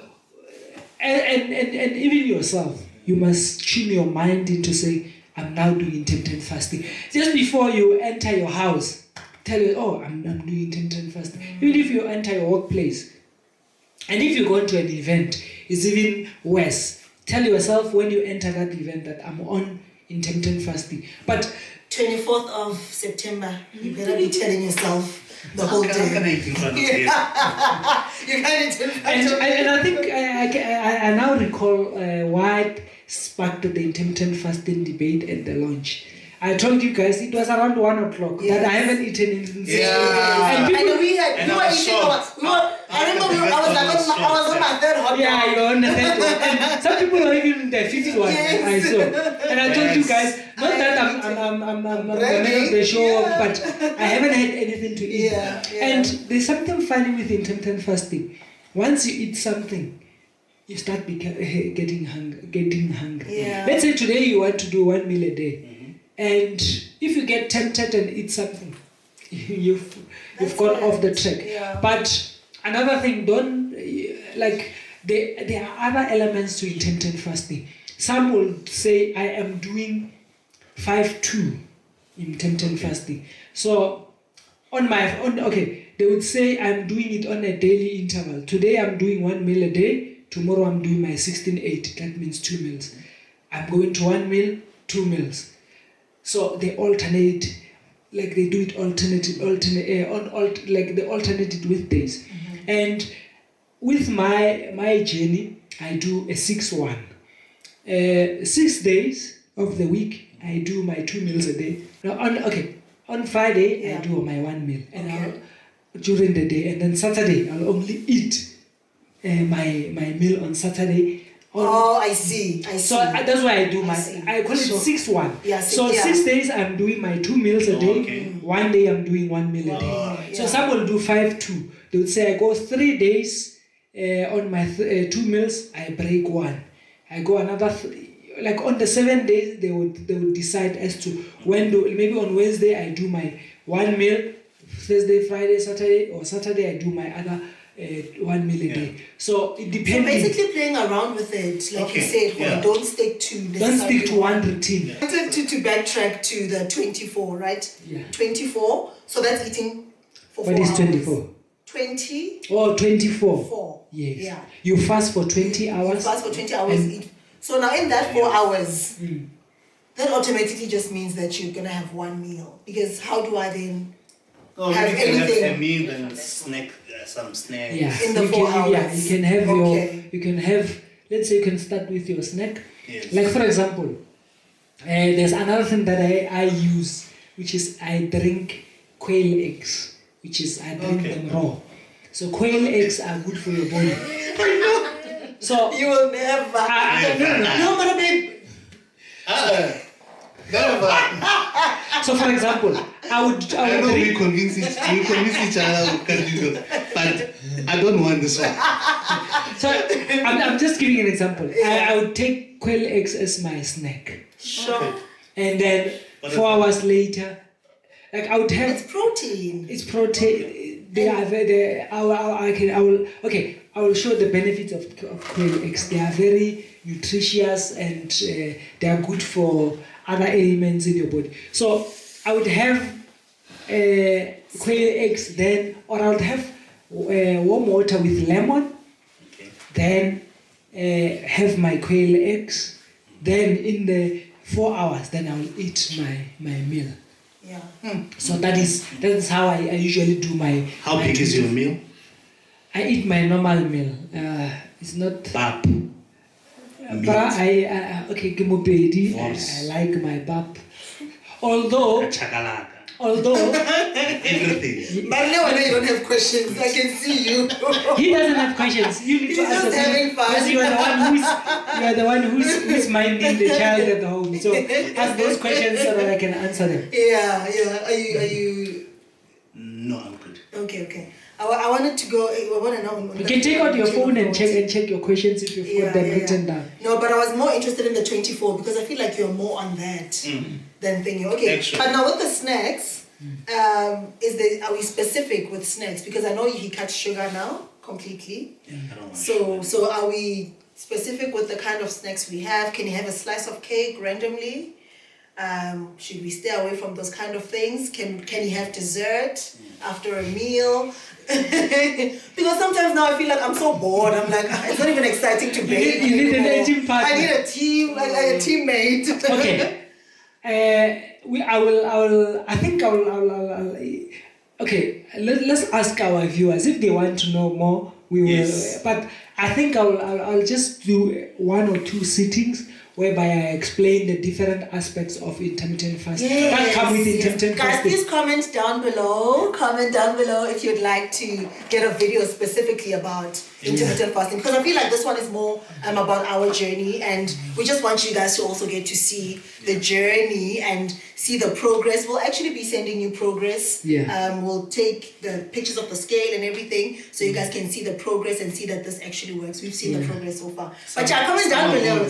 Speaker 1: and even yourself, you must tune your mind into saying, I'm now doing intermittent fasting. Just before you enter your house, tell you, oh, I'm doing intermittent fasting. Even if you enter your workplace, and if you go to an event, it's even worse. Tell yourself when you enter that event that I'm on intermittent fasting. But
Speaker 3: 24th of September, you better be telling yourself the whole day.
Speaker 2: How can I eat in front of you?
Speaker 3: You can't eat in front of
Speaker 1: and I think I now recall what sparked the intermittent fasting debate at the launch. I told you guys it was around 1 o'clock that I haven't eaten anything.
Speaker 2: Yeah.
Speaker 3: And we were eating. I remember I was on my third hot dog.
Speaker 1: Yeah, you're on the third one. And some people are even in their fifth one. I saw. And I told you guys, not that I'm the man of the show, but I haven't had anything to eat. And there's something funny with intermittent fasting. Once you eat something, you start getting hungry. Let's say today you want to do 1 meal a day. And if you get tempted and eat something, you've gone off the track. But another thing, there are other elements to intermittent fasting. Some will say, I am doing 5-2 intermittent fasting. So they would say I'm doing it on a daily interval. Today I'm doing 1 meal a day. Tomorrow I'm doing my 16-8. That means 2 meals. I'm going to 1 meal, 2 meals. So they alternate, like they do it they alternate it with days. And with my journey, I do a 6-1. 6 days of the week, I do my 2 meals a day. Now on Friday, I do my 1 meal, and during the day, and then Saturday I'll only eat my meal on Saturday.
Speaker 3: I see.
Speaker 1: So that's why I do I call it 6-1. So 6 days I'm doing my 2 meals a day. 1 day I'm doing 1 meal a day. So some will do 5-2. They would say I go 3 days on my 2 meals. I break 1. I go another. Like on the 7 days, they would decide as to when maybe on Wednesday I do my 1 meal. Thursday, Friday, Saturday, or Saturday I do my other 1 meal a day. So it depends.
Speaker 3: So basically playing around with it, like you said, don't stick to
Speaker 1: one routine.
Speaker 3: I wanted to backtrack to the 24, right?
Speaker 1: Yeah.
Speaker 3: 24. So that's eating for 4 hours.
Speaker 1: What is 24?
Speaker 3: 20.
Speaker 1: Oh, 24.
Speaker 3: 4.
Speaker 1: Yes.
Speaker 3: Yeah.
Speaker 1: You fast for 20 hours.
Speaker 3: You fast for 20 hours. So now in that 4 hours, that automatically just means that you're gonna have 1 meal. Because how do I then have anything?
Speaker 2: Have a meal and snack, some snack.
Speaker 1: Yeah.
Speaker 3: In the 4 hours.
Speaker 1: Yeah, you can have let's say you can start with your snack.
Speaker 2: Yes.
Speaker 1: Like for example, there's another thing that I use, which is I drink quail eggs, which is I drink them raw. So quail eggs are good for your body. So
Speaker 3: you will never.
Speaker 1: No, but babe.
Speaker 2: Never.
Speaker 1: So for example, I would
Speaker 2: I know
Speaker 1: drink.
Speaker 2: we convince each other we can do that, but I don't want this one.
Speaker 1: So I'm just giving an example. I would take quail eggs as my snack.
Speaker 3: Sure.
Speaker 1: And then 4 hours later, like I would have.
Speaker 3: It's protein.
Speaker 1: It's protein. I will show the benefits of quail eggs. They are very nutritious and they are good for other elements in your body. So I would have quail eggs then, or I would have warm water with lemon, then have my quail eggs, then in the 4 hours, then I will eat my meal.
Speaker 3: Yeah.
Speaker 1: So that is how I usually do my.
Speaker 2: How
Speaker 1: my
Speaker 2: big is your meal?
Speaker 1: I eat my normal meal. It's not.
Speaker 2: Pap.
Speaker 1: But I okay, give me pedi. I like my pap. Although
Speaker 2: Chakalaka.
Speaker 1: everything.
Speaker 3: But now I know you don't have questions. I can see you.
Speaker 1: He doesn't have questions. You need
Speaker 3: He's
Speaker 1: to
Speaker 3: just
Speaker 1: answer
Speaker 3: having fun.
Speaker 1: because you are the one who's minding the child at home. So ask those questions so that I can answer them.
Speaker 3: Yeah. Are you?
Speaker 2: No, I'm good.
Speaker 3: Okay. I wanted to go. I want to know.
Speaker 1: You can take out your phone and check your questions if you've got them written down.
Speaker 3: No, but I was more interested in the 24 because I feel like you're more on that than thinking. Okay,
Speaker 2: Extra.
Speaker 3: but now with the snacks, are we specific with snacks? Because I know he cuts sugar now completely.
Speaker 2: I don't want sugar.
Speaker 3: So are we specific with the kind of snacks we have? Can you have a slice of cake randomly? Should we stay away from those kind of things? Can you have dessert after a meal? Because sometimes now I feel like I'm so bored. I'm like, it's not even exciting to bake.
Speaker 1: You need
Speaker 3: anymore.
Speaker 1: a team partner.
Speaker 3: I need a team, like a teammate.
Speaker 1: Okay. Okay, let's ask our viewers if they want to know more. We will.
Speaker 2: Yes.
Speaker 1: But I think I'll just do 1 or 2 sittings whereby I explain the different aspects of intermittent fasting that come with intermittent
Speaker 3: Guys,
Speaker 1: fasting.
Speaker 3: please comment down below. Comment down below if you'd like to get a video specifically about intermittent fasting, because I feel like this one is more about our journey, and we just want you guys to also get to see the journey and see the progress. We'll actually be sending you progress. We'll take the pictures of the scale and everything so you guys can see the progress and see that this actually works. We've seen the progress so far. But comment down below.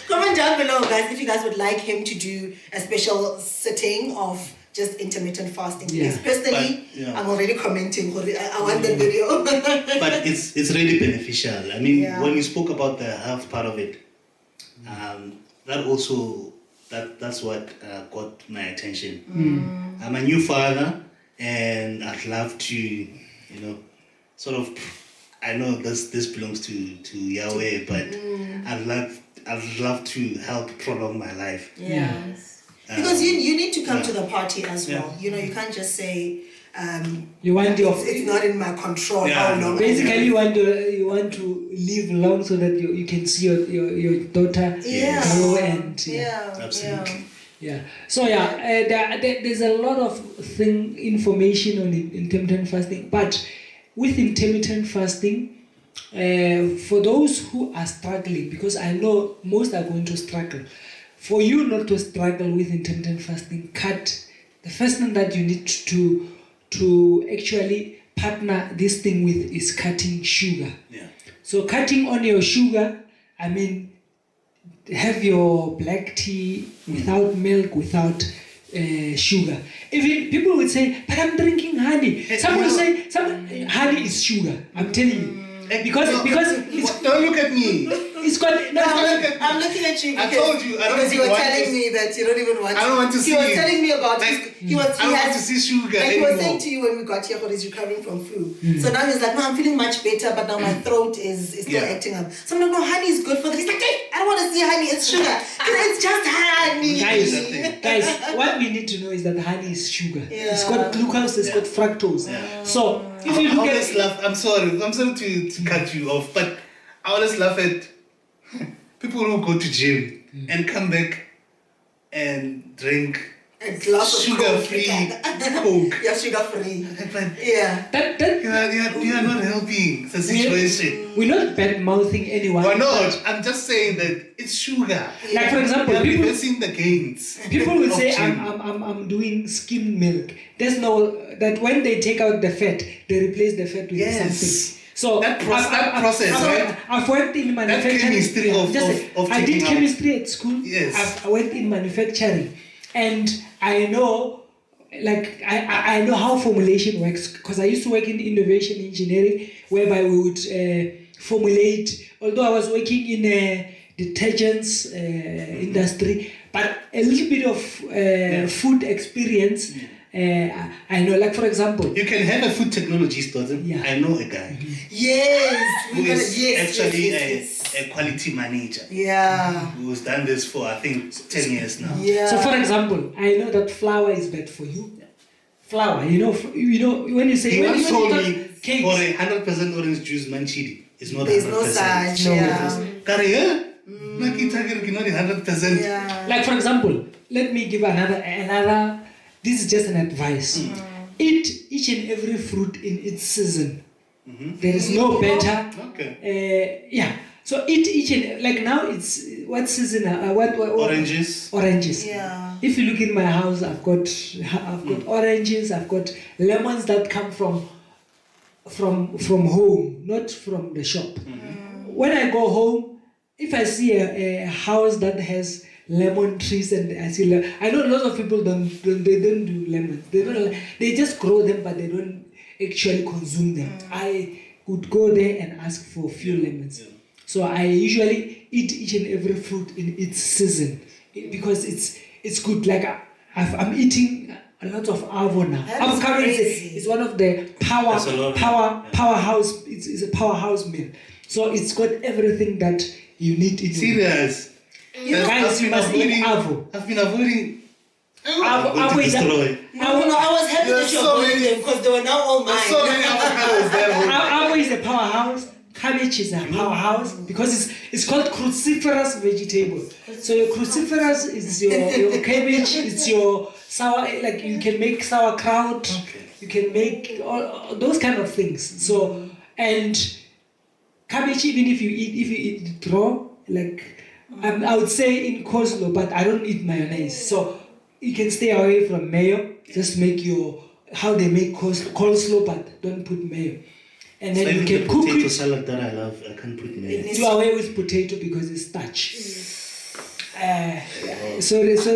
Speaker 3: Comment down below, guys, if you guys would like him to do a special sitting of just intermittent fasting. Because personally, I'm already commenting. I want the video.
Speaker 2: But it's really beneficial. I mean, when you spoke about the health part of it, that's what got my attention. I'm a new father, and I'd love to, sort of. I know this belongs to Yahweh, but I'd love to help prolong my life.
Speaker 3: Yes. Because you need to come to the party as well. You can't just say
Speaker 1: you want
Speaker 3: it's not in my control how long.
Speaker 1: Basically, you want to live long so that you can see your daughter grow and
Speaker 2: absolutely.
Speaker 1: So there's a lot of information on intermittent fasting, but with intermittent fasting, for those who are struggling, because I know most are going to struggle. For you not to struggle with intermittent fasting, the first thing that you need to actually partner this thing with is cutting sugar. So cutting on your sugar, I mean, have your black tea without milk, without sugar. Even people would say, but I'm drinking honey. Some will say, honey is sugar. I'm telling you. Because it's,
Speaker 2: don't look at me.
Speaker 1: It's got
Speaker 3: I'm looking at you.
Speaker 2: I told you.
Speaker 3: Because you were telling me that you don't even want.
Speaker 2: I don't want to see.
Speaker 3: He was telling me about.
Speaker 2: I don't want to see sugar
Speaker 3: like
Speaker 2: anymore.
Speaker 3: He was saying to you when we got here, but he's recovering from flu. So now he's like, no, I'm feeling much better, but now my throat is still acting up. So I'm like, no, honey is good for this. He's like, hey, I don't want to see honey. It's sugar. It's just honey.
Speaker 1: Guys, what we need to know is that honey is sugar. It's got glucose. It's got fructose. So if you look at,
Speaker 2: I'm sorry to cut you off, but I always laugh at people who go to gym and come back and drink
Speaker 3: a glass
Speaker 2: sugar-free Coke.
Speaker 3: Yeah, sugar-free.
Speaker 2: You are not helping the situation.
Speaker 1: We're not bad-mouthing anyone.
Speaker 2: We're not. I'm just saying that it's sugar.
Speaker 1: Like, for example,
Speaker 2: people reversing the gains.
Speaker 1: People will say, I'm doing skimmed milk. There's no, that when they take out the fat, they replace the fat with something. So
Speaker 2: that process, right?
Speaker 1: I've worked in manufacturing.
Speaker 2: That chemistry
Speaker 1: I did chemistry at school.
Speaker 2: Yes.
Speaker 1: I worked in manufacturing, and I know, like I know how formulation works because I used to work in innovation engineering, whereby we would formulate. Although I was working in a detergents industry, but a little bit of food experience. I know, like for example,
Speaker 2: You can have a food technologist, doesn't?
Speaker 1: Yeah.
Speaker 2: I know a guy
Speaker 3: Yes.
Speaker 2: who is actually
Speaker 3: yes.
Speaker 2: a quality manager.
Speaker 3: Yeah.
Speaker 2: Who's done this for I think 10 years now.
Speaker 3: Yeah.
Speaker 1: so for example, I know that flour is bad for you. Flour, you know, when you say
Speaker 2: He
Speaker 1: when
Speaker 2: once
Speaker 1: you
Speaker 2: told
Speaker 1: talk
Speaker 2: me
Speaker 1: cakes,
Speaker 2: for a 100% orange juice manchidi is not 100%.
Speaker 3: There's no such.
Speaker 1: No,
Speaker 3: Yeah.
Speaker 2: Kare, yeah? Not 100%.
Speaker 3: Yeah.
Speaker 1: like for example, let me give another. This is just an advice. Eat each and every fruit in its season. There is no better.
Speaker 2: Okay.
Speaker 1: Yeah. So eat each and like now it's what season? What
Speaker 2: Oranges.
Speaker 1: Oranges.
Speaker 3: Yeah.
Speaker 1: If you look in my house, I've got oranges. I've got lemons that come from home, not from the shop. When I go home, if I see a house that has lemon trees and I see I know a lot of people don't do lemons. They just grow them, but they don't actually consume them. I would go there and ask for a few lemons. So I usually eat each and every fruit in its season because it's good. Like I'm eating a lot of avo now. Avocado is one of the powerhouse. It's a powerhouse meal. So it's got everything that you need in
Speaker 2: Serious.
Speaker 1: Guys, you must eat avo.
Speaker 2: I've been avoiding.
Speaker 1: Avo is
Speaker 2: destroy.
Speaker 3: No, I was happy that you avoided them because they were now all mine.
Speaker 2: So many avocados there.
Speaker 1: Avo is a powerhouse. Cabbage is a powerhouse because it's called cruciferous vegetable. So your cruciferous is your cabbage. It's your sour. Like you can make sauerkraut. You can make all those kind of things. So and cabbage, even if you eat it raw, like I would say in coleslaw, but I don't eat mayonnaise. So you can stay away from mayo. Just make how they make coleslaw, but don't put mayo. And then you can cook
Speaker 2: potato
Speaker 1: it.
Speaker 2: salad that I love, I can't put in it.
Speaker 1: Do away with potato because it's starch. Sorry for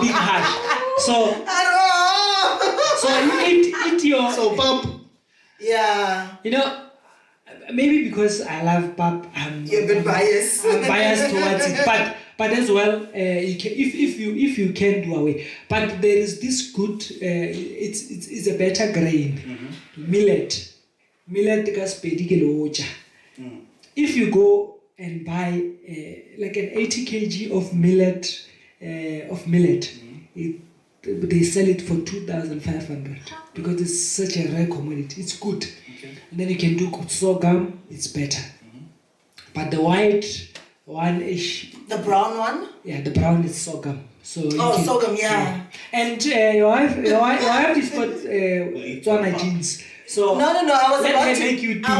Speaker 1: being harsh. So you eat your.
Speaker 2: So pop.
Speaker 3: Yeah.
Speaker 1: You know, maybe because I love pap,
Speaker 3: You're a bit biased.
Speaker 1: I'm biased towards it, but as well, you can, if you can do away. But there is this good. It's a better grain, millet kaspedi ke loja. If you go and buy like an 80 kg of millet, they sell it for 2,500 because it's such a rare commodity. It's good. And then you can do sorghum. It's better. But the white one is
Speaker 3: The brown one?
Speaker 1: yeah, the brown is sorghum. So
Speaker 3: sorghum, yeah.
Speaker 1: And your wife is got Tswana jeans. So
Speaker 3: No. I was
Speaker 1: let
Speaker 3: about
Speaker 1: me
Speaker 3: to.
Speaker 1: make you
Speaker 3: I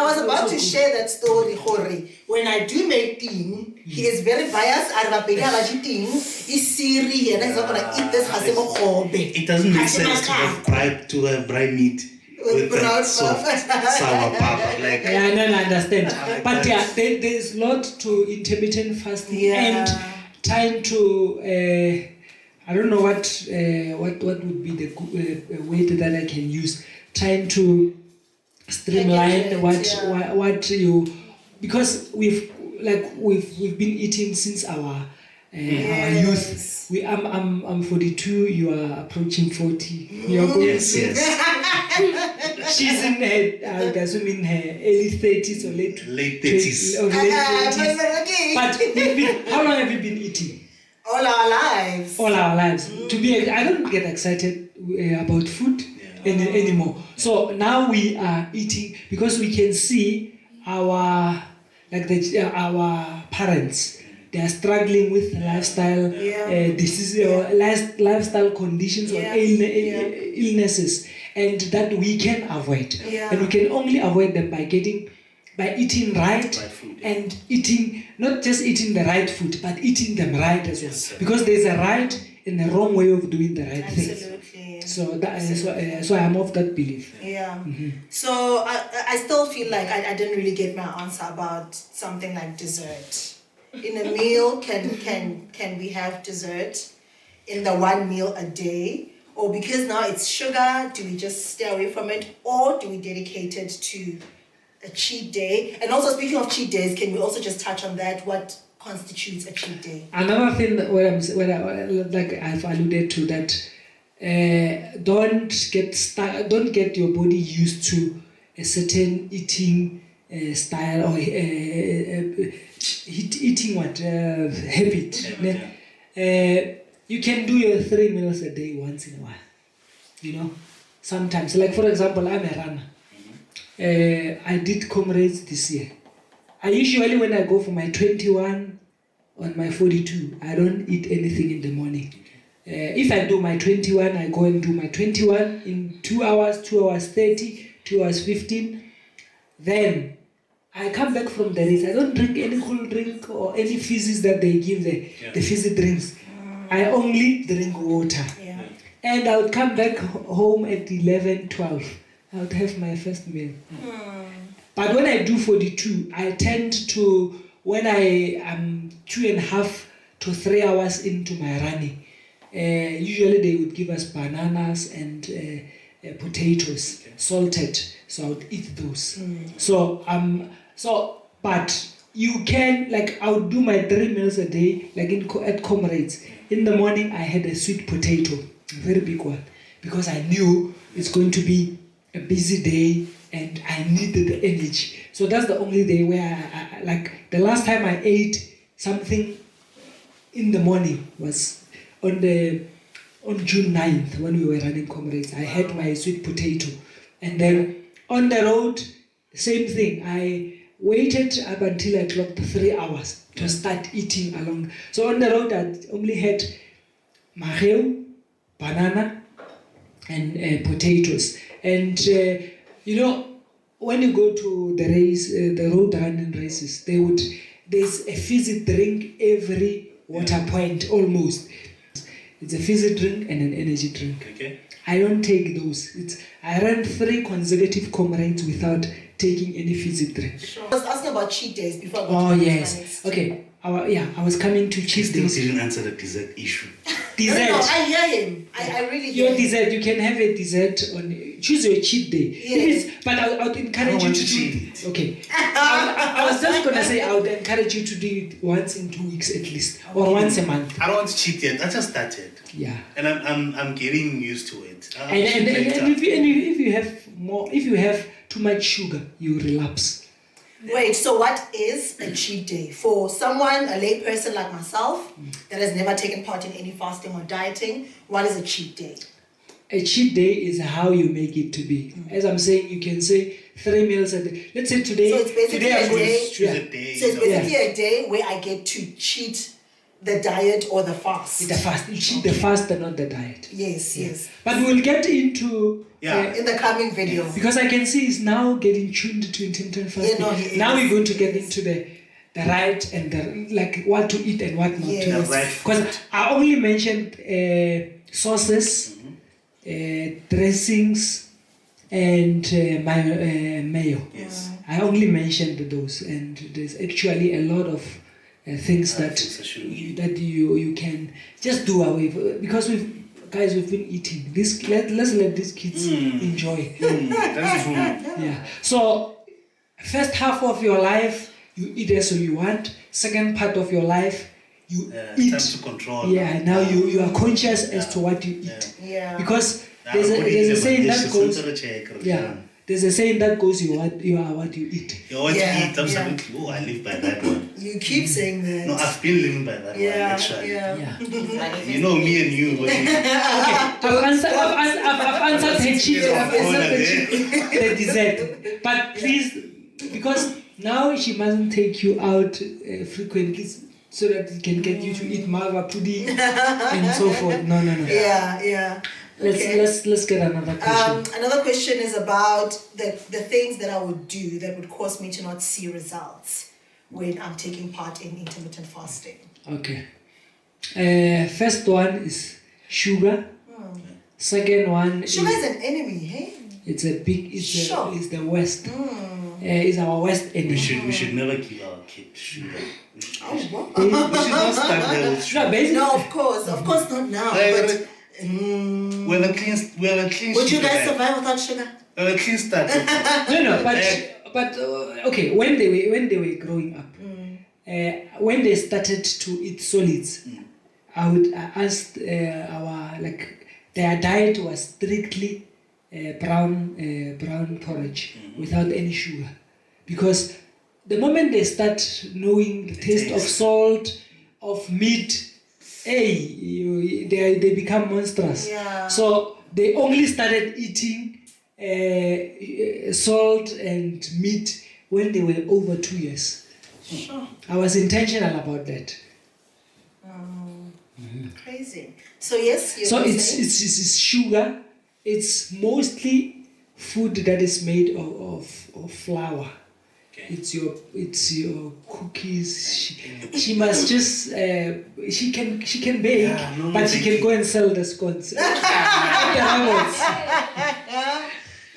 Speaker 3: was about to share that story, Hori. When I do make ting, he is very biased. He's serious, and he's not gonna eat this.
Speaker 2: It doesn't make sense to have bright meat with that soft sour pap. Like
Speaker 1: yeah, no, I understand. But yeah, there's a lot to intermittent fasting and trying to. I don't know what would be the weight that I can use. Trying to streamline what you because we've been eating since our youth. I'm 42. You are approaching 40. You are going.
Speaker 2: yes.
Speaker 1: She's in her, I would assume in her early 30s or late
Speaker 2: 30s.
Speaker 1: Late 20s. But how long have you been eating?
Speaker 3: All our lives.
Speaker 1: All our lives. I don't get excited about food anymore. So now we are eating because we can see our parents. They are struggling with lifestyle diseases or lifestyle conditions or illnesses, and that we can avoid. And we can only avoid them by eating right
Speaker 2: food,
Speaker 1: and eating not just eating the right food, but eating them right as well. Because there's a right and a wrong way of doing the right things.
Speaker 3: Absolutely.
Speaker 1: So I'm of that belief.
Speaker 3: Yeah. So I still feel like I didn't really get my answer about something like dessert. In a meal, can we have dessert in the one meal a day? Or because now it's sugar, do we just stay away from it? Or do we dedicate it to a cheat day? And also speaking of cheat days, can we also just touch on that? What constitutes a cheat day?
Speaker 1: Another thing that like I've alluded to that, don't get your body used to a certain eating style or eating habit. You can do your 3 meals a day once in a while. You know, sometimes, like for example, I'm a runner. I did comrades this year. I usually, when I go for my 21 on my 42, I don't eat anything in the morning. If I do my 21, I go and do my 21 in 2 hours, 2 hours 30, 2 hours 15. Then I come back from the race. I don't drink any cool drink or any fizzes that they give the fizzy drinks. I only drink water.
Speaker 3: Yeah.
Speaker 1: And I would come back home at 11, 12. I would have my first meal. But when I do 42, I tend to, when I am 2.5 to 3 hours into my running, usually they would give us bananas and potatoes, salted. So I would eat those. But you can, like, I would do my 3 meals a day, like at comrades. In the morning, I had a sweet potato, a very big one, because I knew it's going to be a busy day and I needed the energy. So that's the only day where I like, the last time I ate something in the morning was on June 9th when we were running comrades. I had my sweet potato. And then on the road, same thing. I waited up until I clocked 3 hours to start eating along. So on the road, I only had maheu, banana, and potatoes. And when you go to the race, the road running races, there's a fizzy drink every water point almost. It's a fizzy drink and an energy drink.
Speaker 2: Okay.
Speaker 1: I don't take those. I ran 3 consecutive comrades without taking any fizzy drink.
Speaker 3: Sure. I was asking about cheat days before I go
Speaker 1: Oh
Speaker 3: to the
Speaker 1: yes.
Speaker 3: next.
Speaker 1: Okay. I was coming to cheat
Speaker 2: Still
Speaker 1: days.
Speaker 2: didn't answer the dessert issue.
Speaker 1: Dessert.
Speaker 3: No, I hear him. I really hear
Speaker 1: Your
Speaker 3: him.
Speaker 1: dessert, you can have a dessert on. Choose your cheat day.
Speaker 3: Yes.
Speaker 1: But I would encourage
Speaker 2: I don't
Speaker 1: you
Speaker 2: want
Speaker 1: to
Speaker 2: to
Speaker 1: do
Speaker 2: cheat
Speaker 1: it. Okay. I was just gonna say I would encourage you to do it once in 2 weeks at least, or once a month.
Speaker 2: I don't want to cheat yet. I just started.
Speaker 1: Yeah.
Speaker 2: And I'm getting used to it.
Speaker 1: And if you have too much sugar, you relapse.
Speaker 3: Wait, so what is a cheat day? For someone, a lay person like myself, that has never taken part in any fasting or dieting, what is a cheat day?
Speaker 1: A cheat day is how you make it to be. As I'm saying, you can say 3 meals a day. Let's say today.
Speaker 3: So it's basically
Speaker 1: today I'm
Speaker 3: a
Speaker 1: going
Speaker 3: day.
Speaker 1: to- yeah.
Speaker 3: So it's basically a day where I get to cheat the diet or the fast.
Speaker 1: The fast. You cheat the fast and not the diet.
Speaker 3: Yes.
Speaker 1: But we'll get into
Speaker 3: In the coming video.
Speaker 1: because I can see he's now getting tuned to intermittent fasting.
Speaker 3: no, he
Speaker 1: Now
Speaker 3: is.
Speaker 1: we're going to get into the right and the like what to eat and what not
Speaker 3: Yes.
Speaker 1: to
Speaker 3: The
Speaker 1: eat.
Speaker 2: right
Speaker 1: Because I only mentioned sauces, dressings, and my mayo.
Speaker 2: Yes.
Speaker 1: I only mentioned those, and there's actually a lot of things that you can just do away with, because we've been eating this. Let's let these kids enjoy.
Speaker 2: That's true.
Speaker 1: Yeah. So first half of your life you eat as you want. Second part of your life you eat.
Speaker 2: Time to control.
Speaker 1: Yeah. Now you are conscious as to what you eat.
Speaker 3: Yeah.
Speaker 1: Because there's a saying that goes.
Speaker 2: Yeah.
Speaker 1: There's a saying that goes, you are what you eat.
Speaker 2: You what
Speaker 3: Yeah,
Speaker 2: you eat, absolutely. Oh, I live by that one.
Speaker 3: You keep saying that.
Speaker 2: No, I've been living by that one, actually.
Speaker 1: Yeah.
Speaker 2: You know me and you. What we
Speaker 1: I've answered the cheat. I've answered the dessert. But please, because now she mustn't take you out frequently so that it can get you to eat malva pudding and so forth. No.
Speaker 3: Yeah.
Speaker 1: Let's get another question.
Speaker 3: Another question is about the things that I would do that would cause me to not see results when I'm taking part in intermittent fasting.
Speaker 1: Okay. First one is sugar. Second one
Speaker 3: Sugar is an enemy, hey?
Speaker 1: it's
Speaker 3: Sure.
Speaker 1: it's the West. It's our West enemy.
Speaker 2: we should never give our kids sugar. We should
Speaker 3: What?
Speaker 2: not start there with sugar.
Speaker 1: No, basically,
Speaker 3: No, of course not now. But
Speaker 2: We're a clean
Speaker 3: would you
Speaker 2: sugar
Speaker 3: guys
Speaker 2: diet.
Speaker 3: survive without sugar?
Speaker 2: We're a clean start.
Speaker 1: no, but okay. When they were growing up, when they started to eat solids, I asked their diet was strictly brown porridge without any sugar, because the moment they start knowing the taste of salt, of meat, they become monstrous.
Speaker 3: Yeah.
Speaker 1: So they only started eating salt and meat when they were over 2 years.
Speaker 3: Sure.
Speaker 1: I was intentional about that.
Speaker 3: Crazy. So yes,
Speaker 1: So it's sugar. It's mostly food that is made of flour.
Speaker 2: Okay.
Speaker 1: It's your cookies. She must just she can bake,
Speaker 2: Yeah, no
Speaker 1: but she can go and sell the scones.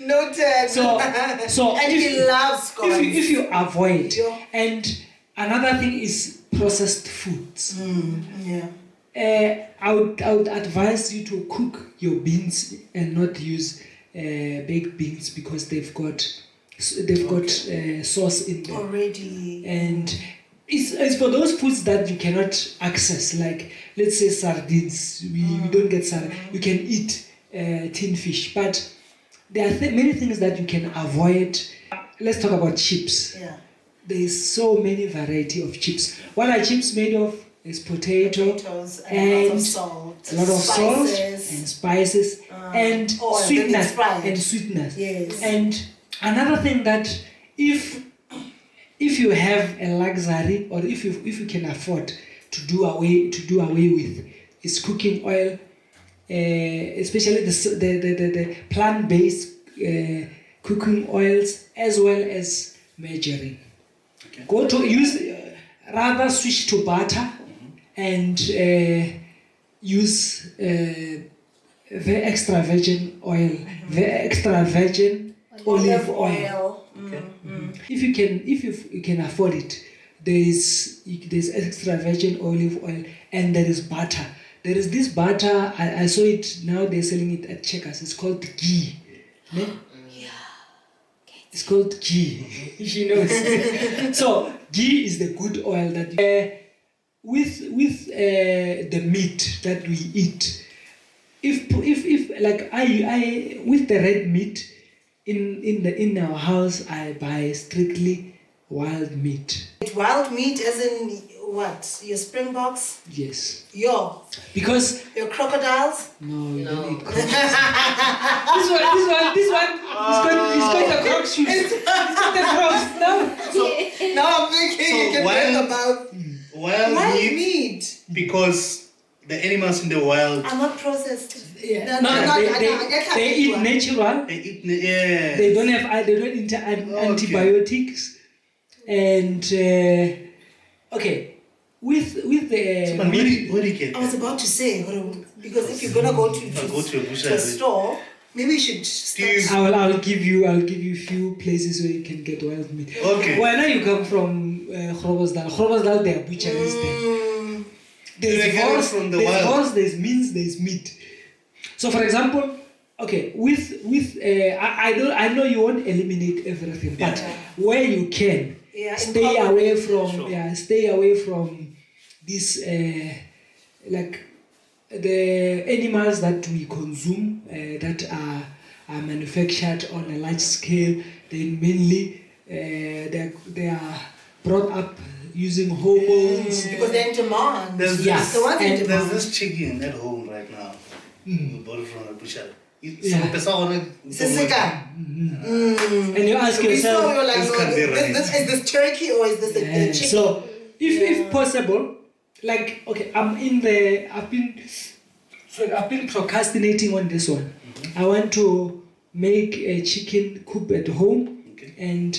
Speaker 3: Noted.
Speaker 1: So
Speaker 3: and he loves scones.
Speaker 1: if you avoid,
Speaker 3: Yeah.
Speaker 1: and another thing is processed foods.
Speaker 3: Yeah.
Speaker 1: I would advise you to cook your beans and not use baked beans, because they've got sauce in them
Speaker 3: Already.
Speaker 1: and it's for those foods that you cannot access, like let's say sardines. We don't get sardines. You can eat tin fish, but there are many things that you can avoid. Let's talk about chips.
Speaker 3: Yeah.
Speaker 1: There is so many variety of chips. What are chips made of? Is
Speaker 3: Potatoes and lots of salt.
Speaker 1: a lot of salt
Speaker 3: Spices.
Speaker 1: and spices and
Speaker 3: oil, then
Speaker 1: sweetness
Speaker 3: it's fried.
Speaker 1: and sweetness.
Speaker 3: Yes.
Speaker 1: And another thing that if you have a luxury, or if you can afford to do away with, is cooking oil, especially the plant-based cooking oils, as well as margarine.
Speaker 2: Okay.
Speaker 1: Go to use rather switch to butter and use extra virgin oil, extra virgin olive oil.
Speaker 2: Okay.
Speaker 1: If you can afford it, there's extra virgin olive oil, and there is butter. There is this butter. I saw it now. They're selling it at Checkers. It's called ghee. Ne? It's called ghee. She knows. So ghee is the good oil that with the meat that we eat. If like I with the red meat in our house, I buy strictly wild meat.
Speaker 3: Wild meat as in what? Your springboks?
Speaker 1: Yes.
Speaker 3: Because
Speaker 1: Because
Speaker 3: your crocodiles?
Speaker 1: no, you
Speaker 4: No.
Speaker 1: don't eat crocodiles. this one is going the croc shoes. It's got the crocs. No.
Speaker 3: Now I'm thinking
Speaker 2: So
Speaker 3: you can
Speaker 2: wild-
Speaker 3: talk about
Speaker 2: Wild
Speaker 3: wild
Speaker 2: meat,
Speaker 3: meat.
Speaker 2: because the animals in the wild,
Speaker 3: I'm not processed.
Speaker 1: Yeah.
Speaker 3: No,
Speaker 1: No,
Speaker 3: I
Speaker 1: they
Speaker 3: can't
Speaker 1: eat
Speaker 3: one.
Speaker 1: natural.
Speaker 2: they eat. Yeah.
Speaker 1: They don't eat antibiotics, and okay, with the
Speaker 2: But where do you get
Speaker 3: I was
Speaker 2: that?
Speaker 3: about to say, because if you're gonna go to
Speaker 2: Go to a butcher.
Speaker 3: to a store, maybe you should start.
Speaker 1: I'll give you a few places where you can get wild meat.
Speaker 2: Okay.
Speaker 1: Well, now you come from Groblersdal, there are butcheries there.
Speaker 2: You
Speaker 1: There's
Speaker 2: get it
Speaker 1: horse,
Speaker 2: from the
Speaker 1: there's
Speaker 2: wild.
Speaker 1: horse, there's meat, there's meat. So, for example, okay, I know you won't eliminate everything, but where you can,
Speaker 3: Yeah,
Speaker 1: stay
Speaker 3: incorporate.
Speaker 1: away from
Speaker 2: Sure.
Speaker 1: stay away from this like the animals that we consume that are manufactured on a large scale. They mainly they are brought up using hormones.
Speaker 3: Because they're in demand.
Speaker 2: There's
Speaker 1: Yeah.
Speaker 2: this,
Speaker 3: The ones in
Speaker 1: And
Speaker 2: there's
Speaker 3: demand.
Speaker 2: this chicken at home right now. We bought it from the butcher.
Speaker 1: Yeah.
Speaker 3: Sisika.
Speaker 1: And you ask
Speaker 3: We saw, we
Speaker 1: yourself,
Speaker 3: were like,
Speaker 2: This
Speaker 3: no,
Speaker 2: can't be right.
Speaker 3: is this turkey or is this a chicken?
Speaker 1: so if possible, like okay, I've been procrastinating on this one. I want to make a chicken coop at home.
Speaker 2: Okay.
Speaker 1: And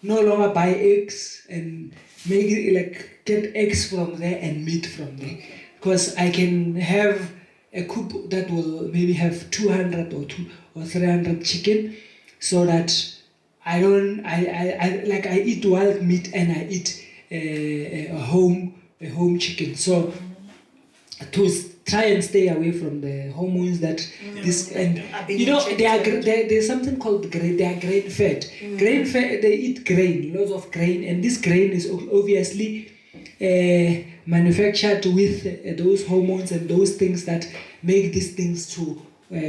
Speaker 1: no longer buy eggs and make it like get eggs from there and meat from there, because I can have a coop that will maybe have 200 or 300 chicken, so that I eat wild meat and I eat a home chicken. So try and stay away from the hormones that this and there's something called grain. They are grain fed. Grain fed. They eat grain, lots of grain, and this grain is obviously manufactured with those hormones and those things that make these things to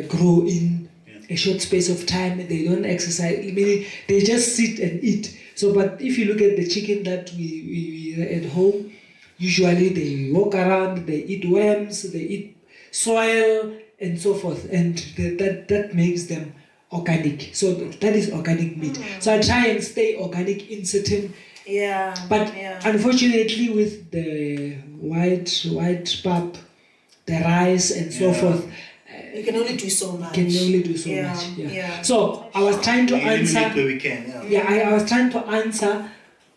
Speaker 1: grow in a short space of time. They don't exercise, meaning they just sit and eat. So, but if you look at the chicken that we at home, usually they walk around, they eat worms, they eat soil and so forth, and that makes them organic. So that is organic meat. So I try and stay organic in certain. But unfortunately, with the white pap, the rice and so forth,
Speaker 3: you can only do so much.
Speaker 1: Much. So I was trying to answer.
Speaker 2: Where we can.
Speaker 1: I was trying to answer.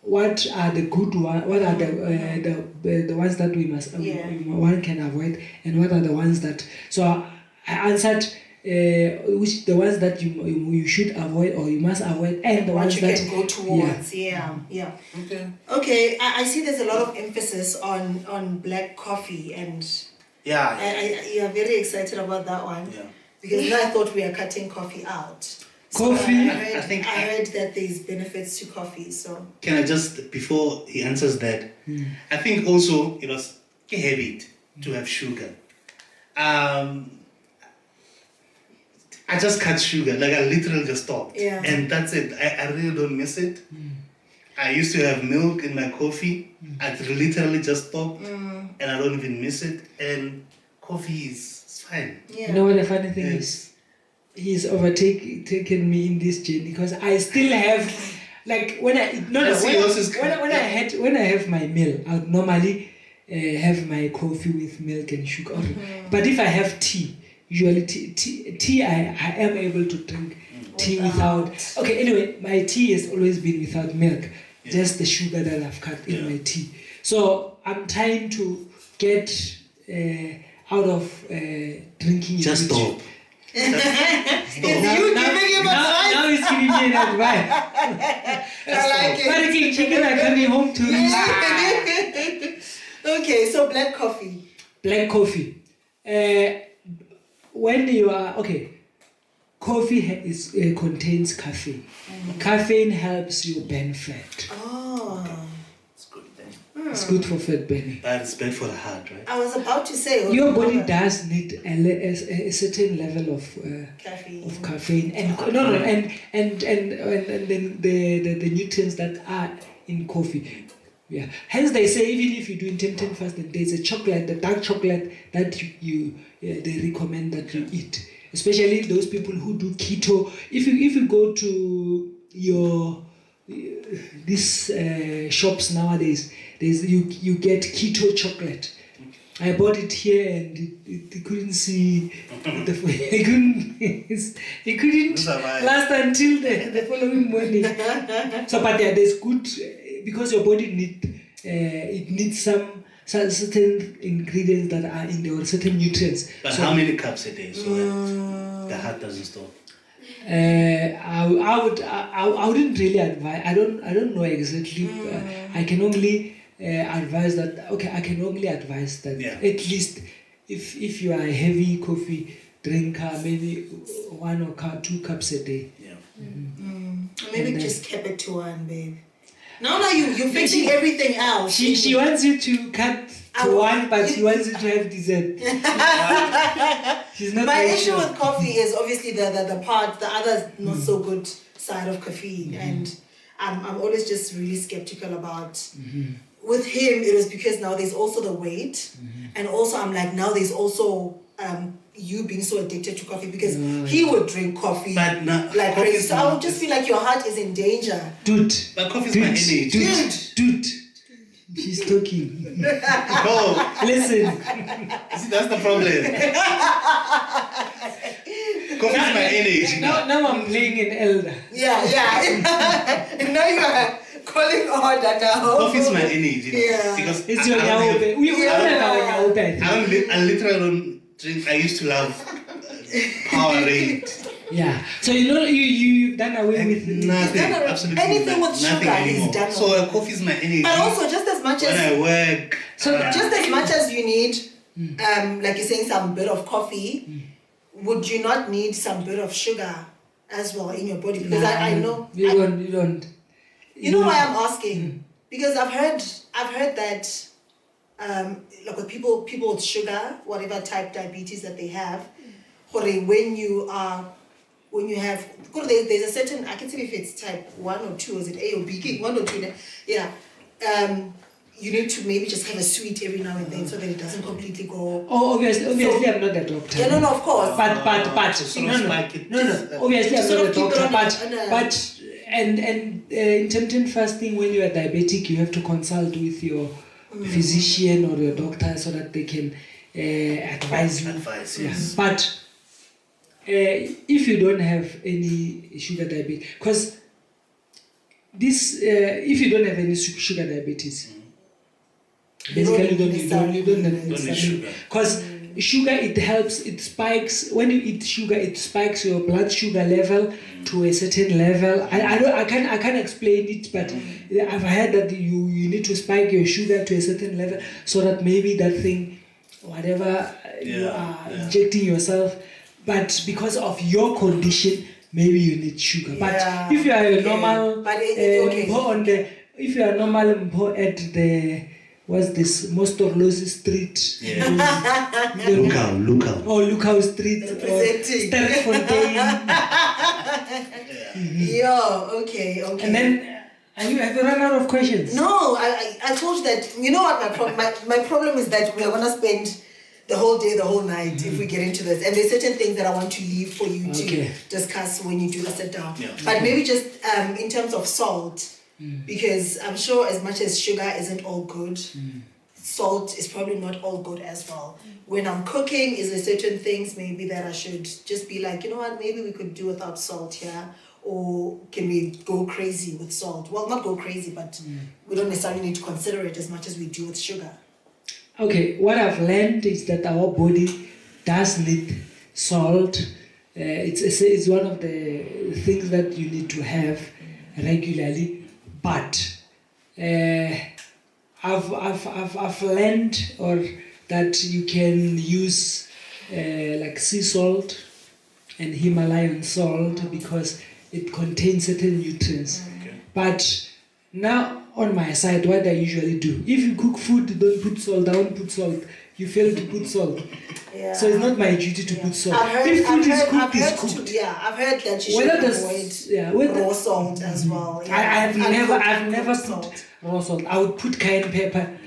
Speaker 1: What are the good ones? What are the ones that we must one can avoid, and what are the ones that? So I answered which the ones that you should avoid or you must avoid, and the ones
Speaker 3: you
Speaker 1: that
Speaker 3: can go towards. Okay. I see there's a lot of emphasis on black coffee, and you are very excited about that one. Because now I thought we are cutting coffee out.
Speaker 1: Coffee.
Speaker 3: I heard that there's benefits to coffee. So
Speaker 2: can I just, before he answers that, I think also it was a habit to have sugar. I just cut sugar, like I literally just stopped, and that's it. I really don't miss it. I used to have milk in my coffee. I literally just stopped, and I don't even miss it. And coffee is fine.
Speaker 1: You know what the funny thing is? He's taken me in this journey because I still have, like when I have my meal, I would normally have my coffee with milk and sugar. But if I have tea, usually tea I am able to drink tea without. Okay, anyway, my tea has always been without milk, just the sugar that I've cut in my tea. So I'm trying to get out of drinking.
Speaker 2: Just stop.
Speaker 3: It's you giving him advice.
Speaker 1: Now he's giving me an advice.
Speaker 3: I like it.
Speaker 1: But chicken are coming home to
Speaker 3: Okay, so black coffee.
Speaker 1: Black coffee. When you are coffee contains caffeine. Caffeine helps you burn fat.
Speaker 2: It's good then.
Speaker 1: It's good for fat burning.
Speaker 2: But it's bad for the heart, right?
Speaker 3: I was about to say
Speaker 1: your body does need a certain level of caffeine and then the nutrients that are in coffee. Yeah. Hence they say even if you do intermittent fasting, there's a chocolate, the dark chocolate that they recommend that you eat. Especially those people who do keto. If you go to your these shops nowadays, you get keto chocolate. I bought it here and it couldn't see it couldn't last until the following morning. So but there's good because your body needs some certain ingredients that are in there, or certain nutrients.
Speaker 2: But so how many cups a day so that the heart doesn't stop?
Speaker 1: I wouldn't really advise. I don't know exactly. I can only advise that. Okay, I can only advise that at least if you are a heavy coffee drinker, maybe 1 or 2 cups a day.
Speaker 3: Maybe just keep it to 1, babe. No, you're fixing everything else.
Speaker 1: She wants you to cut to 1, but she wants you to have dessert. She's not.
Speaker 3: My issue with coffee is obviously the other not so good side of caffeine, and I'm always just really skeptical about. With him, it was because now there's also the weight, and also I'm like now there's also you being so addicted to coffee because he would drink coffee like crazy. So I would just feel like your heart is in danger.
Speaker 1: Dude.
Speaker 2: But coffee's my energy.
Speaker 1: Dude. She's talking.
Speaker 2: No.
Speaker 1: Listen.
Speaker 2: See, that's the problem. Coffee's my energy.
Speaker 1: Now I'm playing an elder.
Speaker 3: Yeah. Now you are calling order now.
Speaker 2: Coffee's my energy. Because
Speaker 1: it's your yaobe. We don't have our yaobe.
Speaker 2: I literally don't drink. I used to love Powerade.
Speaker 1: Yeah. So you've done away with
Speaker 2: nothing. Absolutely
Speaker 3: anything with sugar
Speaker 2: anymore.
Speaker 3: is done.
Speaker 2: So coffee is my energy.
Speaker 3: But also just as much as
Speaker 2: when I work.
Speaker 3: So just as much as you need like you're saying, some bit of coffee, would you not need some bit of sugar as well in your body? Because I know
Speaker 1: you don't.
Speaker 3: You know why I'm asking? Because I've heard that like with people with sugar, whatever type diabetes that they have, when you have, there's a certain, I can see if it's type 1 or 2, is it A or B? 1 or 2, yeah. You need to maybe just have a sweet every now and then so that it doesn't completely go.
Speaker 1: Oh, obviously, I'm not a doctor.
Speaker 3: Yeah, no, of course.
Speaker 1: But
Speaker 2: no.
Speaker 1: Obviously, I'm not a doctor.
Speaker 3: But
Speaker 1: But intermittent fasting, when you are diabetic, you have to consult with your physician or your doctor so that they can advise you.
Speaker 2: Yes.
Speaker 1: But if you don't have any sugar diabetes, because this, if you don't have any sugar diabetes, basically you don't need
Speaker 2: sugar.
Speaker 1: because sugar, it helps, it spikes. When you eat sugar, it spikes your blood sugar level to a certain level. I can't explain it, but I've heard that you need to spike your sugar to a certain level so that maybe that thing, whatever you are injecting yourself, but because of your condition, maybe you need sugar. But if you are a normal, if you are normal at the, what's this, Mostorosi Street?
Speaker 2: Lukau.
Speaker 1: Oh, Lukau Street. Sterkfontein.
Speaker 3: Okay.
Speaker 1: And then, have you run out of questions?
Speaker 3: No, I told you that, you know what my problem is that we are going to spend the whole day, the whole night if we get into this. And there's certain things that I want to leave for you to discuss when you do a sit down. Yeah. But maybe just in terms of salt, because I'm sure as much as sugar isn't all good, salt is probably not all good as well. When I'm cooking, is there certain things maybe that I should just be like, you know what, maybe we could do without salt here? Or can we go crazy with salt? Well, not go crazy, but we don't necessarily need to consider it as much as we do with sugar.
Speaker 1: Okay, what I've learned is that our body does need salt. It's one of the things that you need to have regularly. But I've learned that you can use like sea salt and Himalayan salt because it contains certain nutrients. Okay. But now on my side, what I usually do, if you cook food, don't put salt. I won't put salt. You fail to put salt. Yeah. So it's not my duty to put salt. If food is cooked, it's cooked.
Speaker 3: I've heard that you should avoid raw salt as well. Yeah.
Speaker 1: I've never put raw salt. I would put cayenne pepper,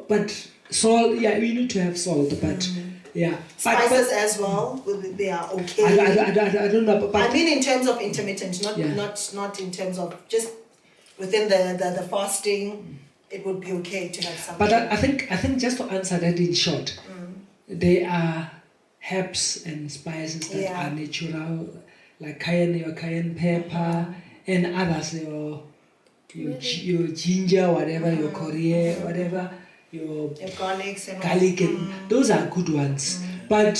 Speaker 1: but salt. Yeah, we need to have salt, but. Yeah,
Speaker 3: spices as well. They are okay.
Speaker 1: I don't know. But
Speaker 3: I mean, in terms of intermittent, not in terms of just within the fasting, it would be okay to have something.
Speaker 1: But I think just to answer that in short, there are herbs and spices that are natural, like cayenne pepper, and others your ginger, whatever, your coriander, whatever. Your garlic and those are good ones. But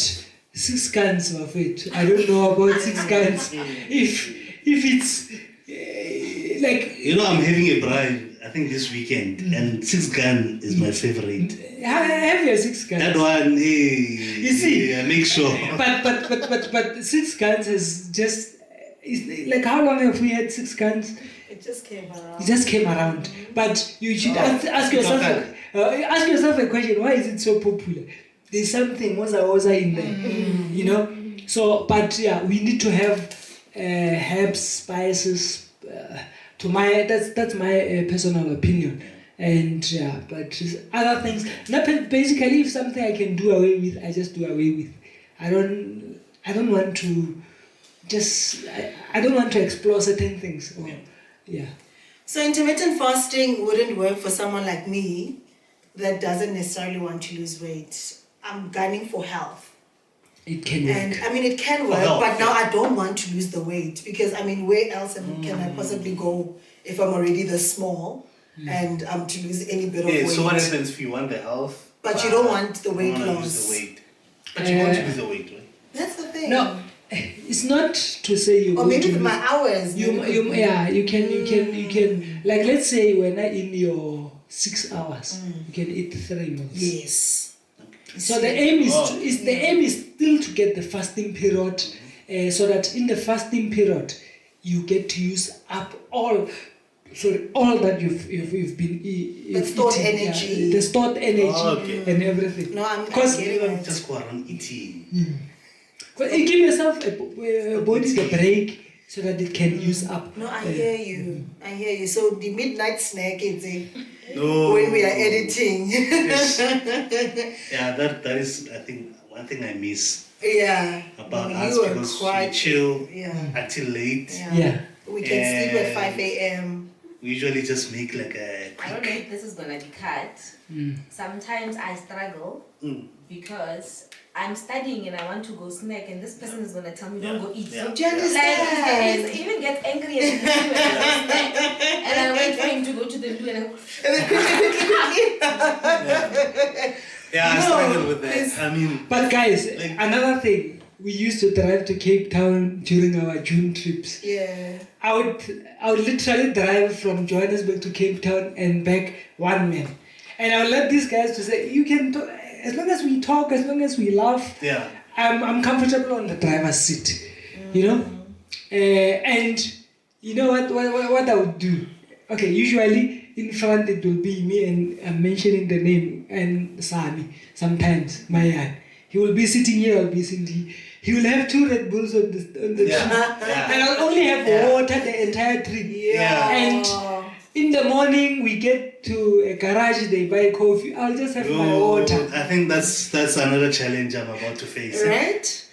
Speaker 1: 6 cans of it, I don't know about 6 cans. If it's like,
Speaker 2: you know, I'm having a bride, I think this weekend, and 6 gun is my favorite.
Speaker 1: Have your 6 cans.
Speaker 2: That one, you see, make sure.
Speaker 1: But 6 cans is just, like, how long have we had 6 cans?
Speaker 3: It just came around.
Speaker 1: But you should ask yourself a question. Why is it so popular? There's something waza in there, you know. So, but yeah, we need to have herbs, spices. That's my personal opinion. And yeah, but other things. Basically, if something I can do away with, I just do away with. I don't want to just. I don't want to explore certain things. Yeah.
Speaker 3: So intermittent fasting wouldn't work for someone like me that doesn't necessarily want to lose weight. I'm gunning for health.
Speaker 1: It can work.
Speaker 3: And I mean, it can work, but now I don't want to lose the weight because I mean, where else can I possibly go if I'm already this small and to lose any bit of weight?
Speaker 2: So what happens if you want the health?
Speaker 3: But you don't want the weight loss.
Speaker 2: But you want to lose the weight, right?
Speaker 3: That's the thing.
Speaker 1: No. It's not to say you.
Speaker 3: Or maybe my hours.
Speaker 1: You can like, let's say when in your 6 hours, you can eat 3 meals.
Speaker 3: Yes.
Speaker 1: So the aim is still to get the fasting period, so that in the fasting period you get to use up all that you've been
Speaker 3: the stored energy,
Speaker 1: the stored energy and everything.
Speaker 3: No, I'm
Speaker 2: Because
Speaker 3: getting
Speaker 2: you don't
Speaker 3: it.
Speaker 2: just go around eating.
Speaker 1: But you give yourself a body a break so that it can use up.
Speaker 3: No, I hear you. So the midnight snack is
Speaker 2: No.
Speaker 3: when we are editing.
Speaker 2: Yes. Yeah, that is, I think, one thing I miss
Speaker 3: Yeah.
Speaker 2: about
Speaker 3: No,
Speaker 2: us,
Speaker 3: you are
Speaker 2: because
Speaker 3: quite-
Speaker 2: we chill
Speaker 3: Yeah.
Speaker 2: until late.
Speaker 1: Yeah.
Speaker 3: We can sleep at
Speaker 2: And
Speaker 3: 5 a.m.
Speaker 2: We usually just make like a
Speaker 4: I don't know if this is gonna be cut. Sometimes I struggle because I'm studying and I want to go snack, and this person is gonna tell me don't go eat.
Speaker 2: Yeah.
Speaker 3: Do you understand?
Speaker 4: Like, he even gets angry at me when I go snack, and I wait for him to go to the loo and I go.
Speaker 3: And then quickly.
Speaker 2: Yeah, I
Speaker 3: No,
Speaker 2: struggle with that.
Speaker 3: it's-
Speaker 2: I mean,
Speaker 1: But guys,
Speaker 2: Like-
Speaker 1: another thing, we used to drive to Cape Town during our June trips.
Speaker 3: Yeah.
Speaker 1: I would literally drive from Johannesburg to Cape Town and back one man. And I would let these guys to say, you can talk, as long as we talk, as long as we laugh,
Speaker 2: yeah.
Speaker 1: I'm comfortable on the driver's seat, you know? And you know what I would do? Okay, usually in front it will be me, and I'm mentioning the name, and Sami, sometimes, Mayan. He will be sitting here, I'll be sitting here. He will have 2 Red Bulls on the trip.
Speaker 2: Yeah.
Speaker 1: And I'll only have water the entire trip.
Speaker 2: Yeah.
Speaker 1: And in the morning, we get to a garage, they buy coffee. I'll just have my water.
Speaker 2: I think that's another challenge I'm about to face.
Speaker 3: Right?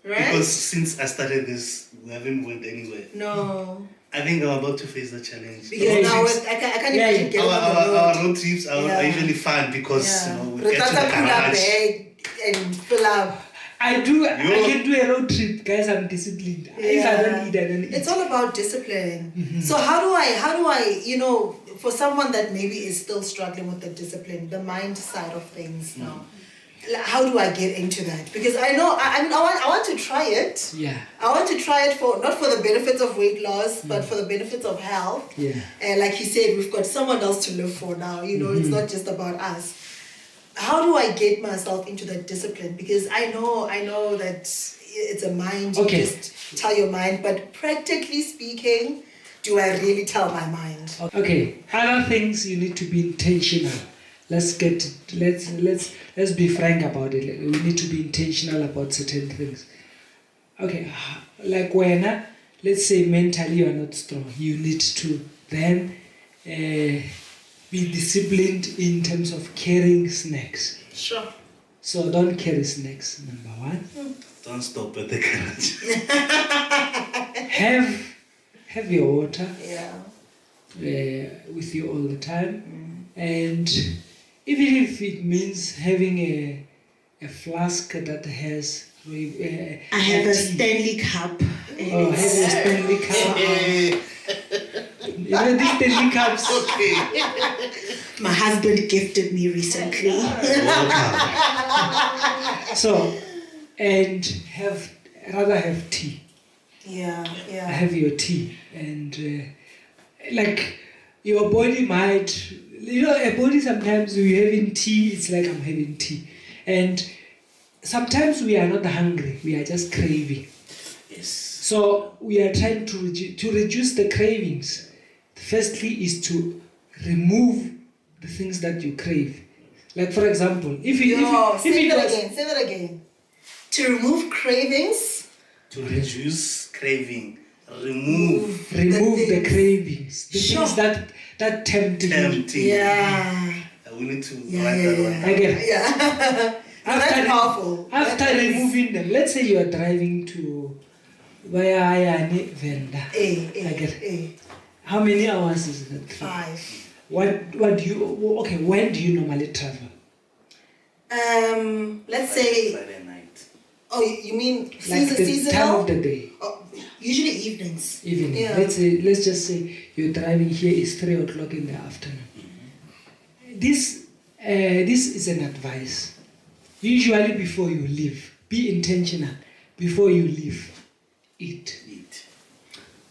Speaker 2: Because since I started this, we haven't went anywhere.
Speaker 3: No.
Speaker 2: I think I'm about to face the challenge.
Speaker 3: Because now I can't imagine getting on the road.
Speaker 2: Our road trips are usually fun because we get to the
Speaker 3: Pull up
Speaker 2: garage.
Speaker 3: bag and fill up.
Speaker 1: I can do a road trip, guys. I'm disciplined. If I don't eat, I don't eat.
Speaker 3: It's all about discipline. So how do I, for someone that maybe is still struggling with the discipline, the mind side of things now, how do I get into that? Because I know, I want to try it.
Speaker 1: Yeah.
Speaker 3: I want to try it not for the benefits of weight loss, but for the benefits of health.
Speaker 1: Yeah.
Speaker 3: And like you said, we've got someone else to live for now. It's not just about us. How do I get myself into that discipline? Because I know that it's a mind. You just tell your mind, but practically speaking, do I really tell my mind?
Speaker 1: Okay. Other things you need to be intentional. Let's be frank about it. We need to be intentional about certain things. Okay, like when, let's say mentally you are not strong, you need to then be disciplined in terms of carrying snacks.
Speaker 3: Sure.
Speaker 1: So don't carry snacks, number one.
Speaker 2: Don't stop at the garage.
Speaker 1: Have your water
Speaker 3: Yeah.
Speaker 1: with you all the time. And even if it means having a flask that has
Speaker 3: I have a Stanley Cup.
Speaker 1: have a Stanley Cup. You know these Stanley Cups?
Speaker 3: My husband gifted me recently.
Speaker 1: So, and rather have tea.
Speaker 3: Yeah.
Speaker 1: Have your tea. And like your body might, a body sometimes we're having tea, it's like I'm having tea. And sometimes we are not hungry, we are just craving.
Speaker 2: Yes.
Speaker 1: So we are trying to reduce the cravings. Firstly is to remove the things that you crave. Like for example,
Speaker 3: Say that again. To remove cravings.
Speaker 2: To reduce craving. Remove
Speaker 1: the cravings. The things that tempt you.
Speaker 2: tempting.
Speaker 3: Yeah.
Speaker 2: We need to write that one.
Speaker 1: I get it.
Speaker 3: Yeah. That's powerful.
Speaker 1: After removing them, let's say you are driving to Vayayani Venda. I get it. How many hours is that?
Speaker 3: 5.
Speaker 1: What do you, when do you normally travel?
Speaker 3: Let's say.
Speaker 2: Friday night.
Speaker 3: Oh, you mean
Speaker 1: Like the
Speaker 3: seasonal?
Speaker 1: time of the day.
Speaker 3: Oh, usually evenings.
Speaker 1: Evening.
Speaker 3: Yeah.
Speaker 1: Let's just say you're driving here, it's 3 o'clock in the afternoon. This is an advice. Usually before you leave, be intentional. Before you leave, eat.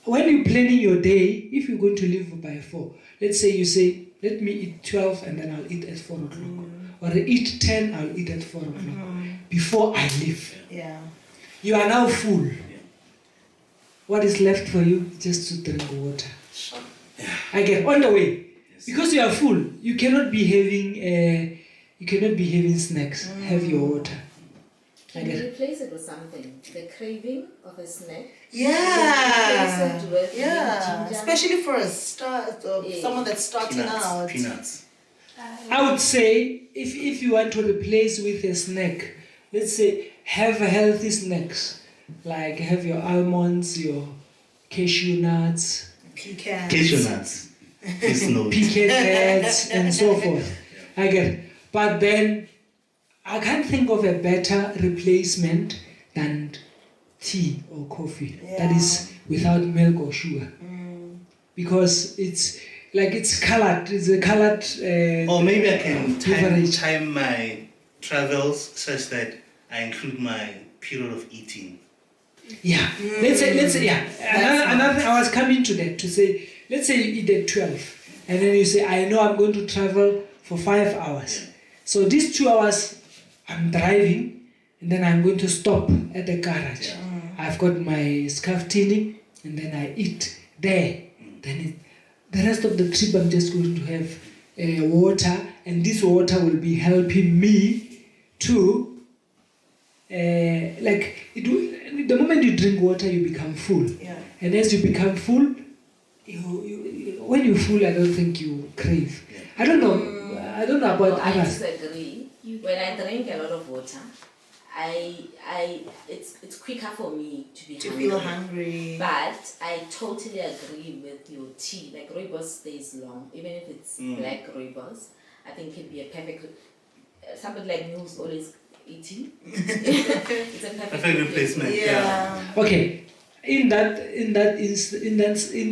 Speaker 1: When you're planning your day, if you're going to leave by 4, let's say you say, let me eat 12 and then I'll eat at 4 o'clock. Or I eat 10, I'll eat at 4 o'clock. Before I leave.
Speaker 3: Yeah.
Speaker 1: You are now full. What is left for you? Just to drink water. Again, on the way. Because you are full, you cannot be having snacks. Have your water.
Speaker 4: Can you replace it with something? The craving of a snack?
Speaker 3: Yeah.
Speaker 4: Replace it with ginger.
Speaker 3: Especially for a start, someone that's starting out.
Speaker 2: Peanuts.
Speaker 1: I would say if you want to replace with a snack, let's say have a healthy snacks. Like have your almonds, your cashew nuts,
Speaker 3: Pecans.
Speaker 2: Cashew nuts. Please note.
Speaker 1: pecan nuts, and so forth. I get it. But then I can't think of a better replacement than tea or coffee that is without milk or sugar. Because it's colored. It's a colored.
Speaker 2: Or maybe I can
Speaker 1: beverage.
Speaker 2: time my travels such that I include my period of eating.
Speaker 1: Yeah. Let's say yeah. Another I was coming to that to say, let's say you eat at 12 and then you say, I know I'm going to travel for 5 hours. So these 2 hours I'm driving and then I'm going to stop at the garage. I've got my scarf tinning and then I eat there. Then the rest of the trip I'm just going to have water, and this water will be helping me to the moment you drink water, you become full.
Speaker 3: Yeah.
Speaker 1: And as you become full, when you're full, I don't think you crave. I don't know. I don't know about
Speaker 4: I
Speaker 1: others.
Speaker 4: disagree. When I drink a lot of water, it's quicker for me to be hungry.
Speaker 3: Feel hungry.
Speaker 4: But I totally agree with your tea. Like rooibos stays long, even if it's black rooibos. I think it can be a perfect. Somebody like me who's always eating. It's a perfect
Speaker 2: replacement.
Speaker 3: Yeah.
Speaker 1: Okay, in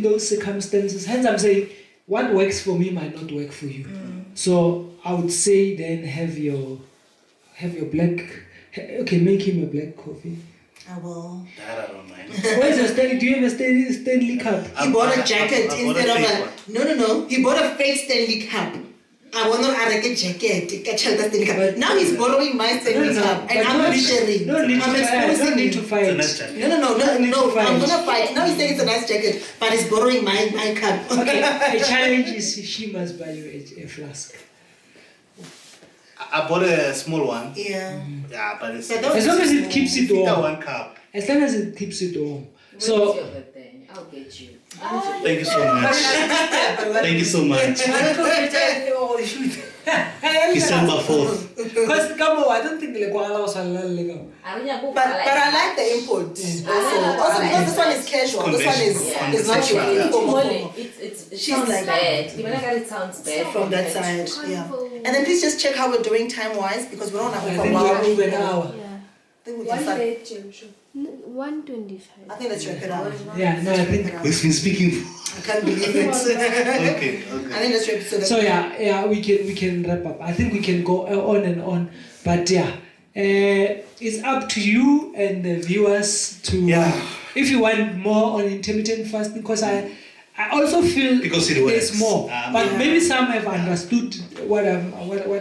Speaker 1: those circumstances, hence I'm saying what works for me might not work for you. So I would say then have your black. Okay, make him a black coffee.
Speaker 3: I will.
Speaker 2: That I don't mind.
Speaker 1: Where's your Stanley? Do you have a Stanley cup?
Speaker 3: He bought a jacket
Speaker 2: I bought
Speaker 3: instead
Speaker 2: a
Speaker 3: of
Speaker 2: fake
Speaker 3: a. No. He bought a fake Stanley cup. I want to add a jacket. Stanley cup.
Speaker 1: But-
Speaker 3: Now he's borrowing my Stanley cup, and I'm not sharing.
Speaker 1: No need to
Speaker 3: I'm
Speaker 1: fight.
Speaker 3: exposing
Speaker 1: No need to
Speaker 3: him.
Speaker 1: fight.
Speaker 2: It's a nice jacket.
Speaker 3: No.
Speaker 1: fight.
Speaker 3: I'm gonna fight. Now he's saying it's a nice jacket, but he's borrowing my cup.
Speaker 1: Okay, the challenge is she must buy you a flask.
Speaker 2: I bought a small one.
Speaker 3: Yeah.
Speaker 2: Yeah, but it's
Speaker 3: But that
Speaker 1: As long as it keeps it
Speaker 2: Think
Speaker 1: warm.
Speaker 2: one cup.
Speaker 1: As long as it keeps it warm.
Speaker 4: When
Speaker 1: So
Speaker 4: is your birthday? I'll get you.
Speaker 2: Thank you so much. Thank you so much. December 4th.
Speaker 1: because come on, I don't think like allow salal.
Speaker 3: But I like the import. Also because this one is casual. This one is not your uniform.
Speaker 4: It
Speaker 3: She's
Speaker 4: sounds
Speaker 3: like-
Speaker 4: bad. Even like it sounds bad
Speaker 3: From that side, yeah. And then please just check how we're doing time-wise because we don't have
Speaker 1: I
Speaker 3: over
Speaker 1: think we're over an hour.
Speaker 5: Yeah.
Speaker 3: I think we can start.
Speaker 5: 125.
Speaker 3: I think let's wrap it up.
Speaker 1: Yeah, no, I think
Speaker 2: We've been speaking for.
Speaker 3: I can't believe it.
Speaker 2: Okay.
Speaker 3: I think let's wrap it
Speaker 1: so. Yeah, we can wrap up. I think we can go on and on, but yeah, it's up to you and the viewers to.
Speaker 2: Yeah.
Speaker 1: If you want more on intermittent fasting, because I also feel
Speaker 2: Because it
Speaker 1: there's
Speaker 2: works.
Speaker 1: more, but
Speaker 2: Yeah.
Speaker 1: maybe some have understood what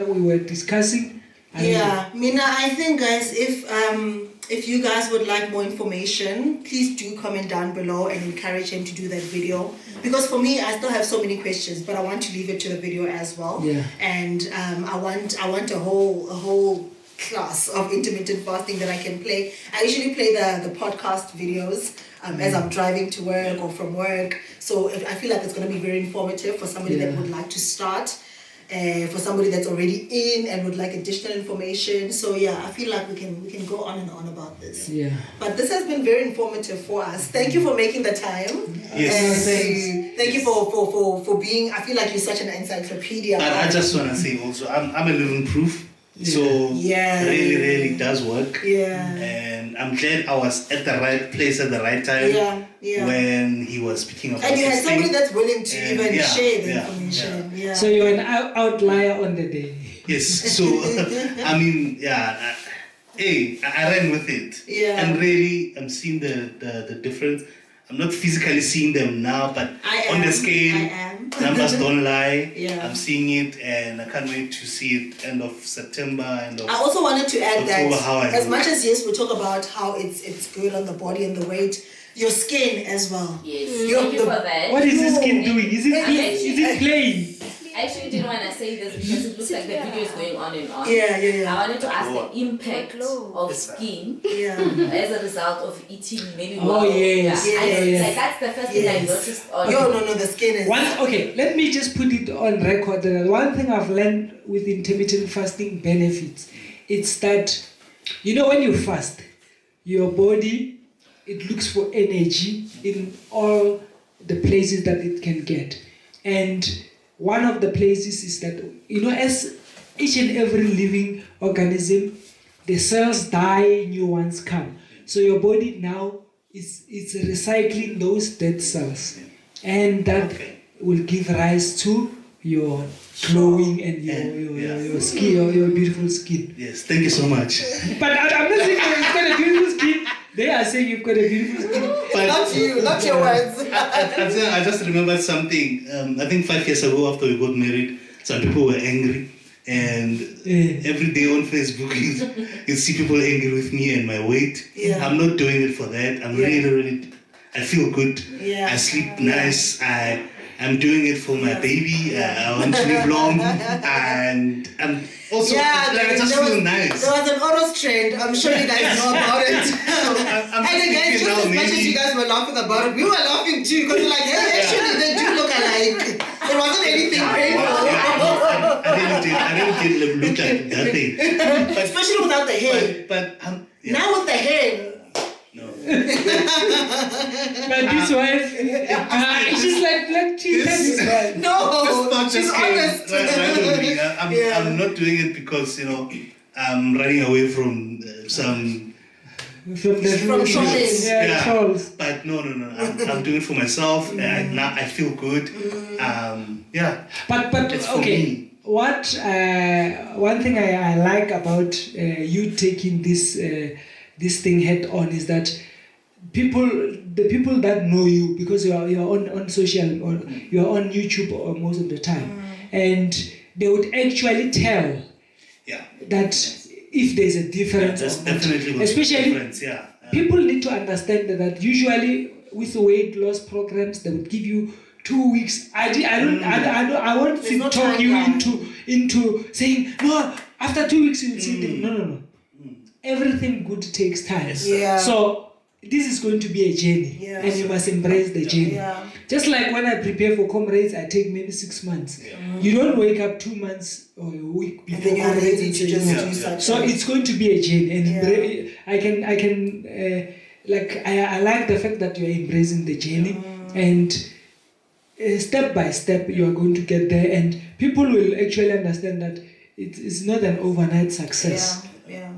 Speaker 1: we were discussing.
Speaker 3: Yeah, Mina, I think guys, if you guys would like more information, please do comment down below and encourage him to do that video. Because for me, I still have so many questions, but I want to leave it to the video as well.
Speaker 1: Yeah.
Speaker 3: And I want a whole class of intermittent fasting that I can play. I usually play the podcast videos as I'm driving to work or from work. So I feel like it's going to be very informative for somebody that
Speaker 1: Yeah.
Speaker 3: would like to start. For somebody that's already in and would like additional information. So yeah, I feel like we can go on and on about this.
Speaker 1: Yeah.
Speaker 3: But this has been very informative for us. Thank you for making the time.
Speaker 2: Yes.
Speaker 3: And thank you for being, I feel like you're such an encyclopedia.
Speaker 2: I just want to say also, I'm a living proof. So
Speaker 3: Yeah.
Speaker 2: really does work.
Speaker 3: Yeah.
Speaker 2: And I'm glad I was at the right place at the right time.
Speaker 3: Yeah.
Speaker 2: When he was speaking about
Speaker 3: And you had
Speaker 2: this
Speaker 3: somebody
Speaker 2: thing.
Speaker 3: that's willing to
Speaker 2: And
Speaker 3: even
Speaker 2: yeah,
Speaker 3: share the
Speaker 2: yeah,
Speaker 3: information. Yeah.
Speaker 1: So you're an outlier on the day.
Speaker 2: Yes. So I mean, yeah. I ran with it.
Speaker 3: Yeah.
Speaker 2: And really, I'm seeing the difference. I'm not physically seeing them now, but on the scale,
Speaker 3: I am.
Speaker 2: numbers don't lie.
Speaker 3: Yeah.
Speaker 2: I'm seeing it, and I can't wait to see it end of September, end of
Speaker 3: I also wanted to add
Speaker 2: October, how I
Speaker 3: that as
Speaker 2: look.
Speaker 3: much as yes, we talk about how it's good on the body and the weight, your skin as well.
Speaker 4: Yes.
Speaker 3: Your-
Speaker 4: Thank you for that.
Speaker 1: What is the skin doing? Is it playing?
Speaker 4: I actually didn't want to say this because it looks like the video is going on and on.
Speaker 3: Yeah.
Speaker 4: I wanted to ask the impact of skin
Speaker 3: Yeah.
Speaker 4: as a result of eating maybe
Speaker 1: Oh,
Speaker 4: well.
Speaker 1: yes.
Speaker 3: Yes.
Speaker 4: Like that's the first thing I
Speaker 3: Yes.
Speaker 4: noticed on
Speaker 3: No, the skin is.
Speaker 1: Okay, let me just put it on record. One thing I've learned with intermittent fasting benefits, it's that, when you fast, your body, it looks for energy in all the places that it can get. And one of the places is that, as each and every living organism, the cells die, new ones come. So your body now is recycling those dead cells. And that will give rise to your glowing and your skin, your beautiful skin.
Speaker 2: Yes, thank you so much.
Speaker 1: But I'm not saying you've got a beautiful skin. They are saying you've got a beautiful skin.
Speaker 2: But
Speaker 3: Not you, not your words.
Speaker 2: I just remembered something. I think 5 years ago after we got married, some people were angry. And every day on Facebook, you see people angry with me and my weight.
Speaker 3: Yeah.
Speaker 2: I'm not doing it for that. I'm really, I feel good.
Speaker 3: Yeah.
Speaker 2: I sleep nice. I'm doing it for my baby. I want to live long. And I'm also, I just feel nice.
Speaker 3: There was an Oros trend. I'm sure you guys know about it.
Speaker 2: I'm
Speaker 3: And again, just
Speaker 2: now,
Speaker 3: as much as you guys were laughing about it, we were laughing too because we're like, hey, actually, they do look alike. It wasn't anything painful.
Speaker 2: I didn't look like nothing. But,
Speaker 3: Especially without the hair.
Speaker 2: but
Speaker 3: Now with the hair.
Speaker 2: no.
Speaker 1: But this wife, she's like black cheese.
Speaker 2: This
Speaker 3: No,
Speaker 2: thought
Speaker 3: she's
Speaker 2: just came
Speaker 3: honest.
Speaker 2: right over me. I'm not doing it because I'm running away from some
Speaker 1: From
Speaker 3: trolls.
Speaker 1: Yeah, trolls.
Speaker 2: But no. I'm doing it for myself, and now I feel good.
Speaker 1: But
Speaker 2: It's for
Speaker 1: okay.
Speaker 2: me.
Speaker 1: What one thing I like about you taking this thing head on is that the people that know you, because you are on social or you are on YouTube most of the time, and they would actually tell that if there's a difference,
Speaker 2: There's
Speaker 1: or not.
Speaker 2: definitely
Speaker 1: Especially
Speaker 2: a difference.
Speaker 1: people need to understand that usually with weight loss programs they would give you 2 weeks. I want
Speaker 3: There's
Speaker 1: to
Speaker 3: no
Speaker 1: talk you
Speaker 3: timeline.
Speaker 1: into saying no. After 2 weeks you will see things. No. Everything good takes time.
Speaker 3: Yeah.
Speaker 1: So this is going to be a journey,
Speaker 3: Yeah.
Speaker 1: and you must embrace the journey.
Speaker 3: Yeah.
Speaker 1: Just like when I prepare for comrades, I take maybe 6 months. You don't wake up 2 months or a week
Speaker 3: And
Speaker 1: before
Speaker 3: then you're
Speaker 1: comrades
Speaker 3: ready
Speaker 1: and
Speaker 3: to
Speaker 1: say,
Speaker 3: just
Speaker 1: "No."
Speaker 3: do such.
Speaker 1: So it's going to be a journey, and
Speaker 3: Yeah.
Speaker 1: I can I like the fact that you are embracing the journey, and step by step you are going to get there, and people will actually understand that it's not an overnight success.
Speaker 3: Yeah.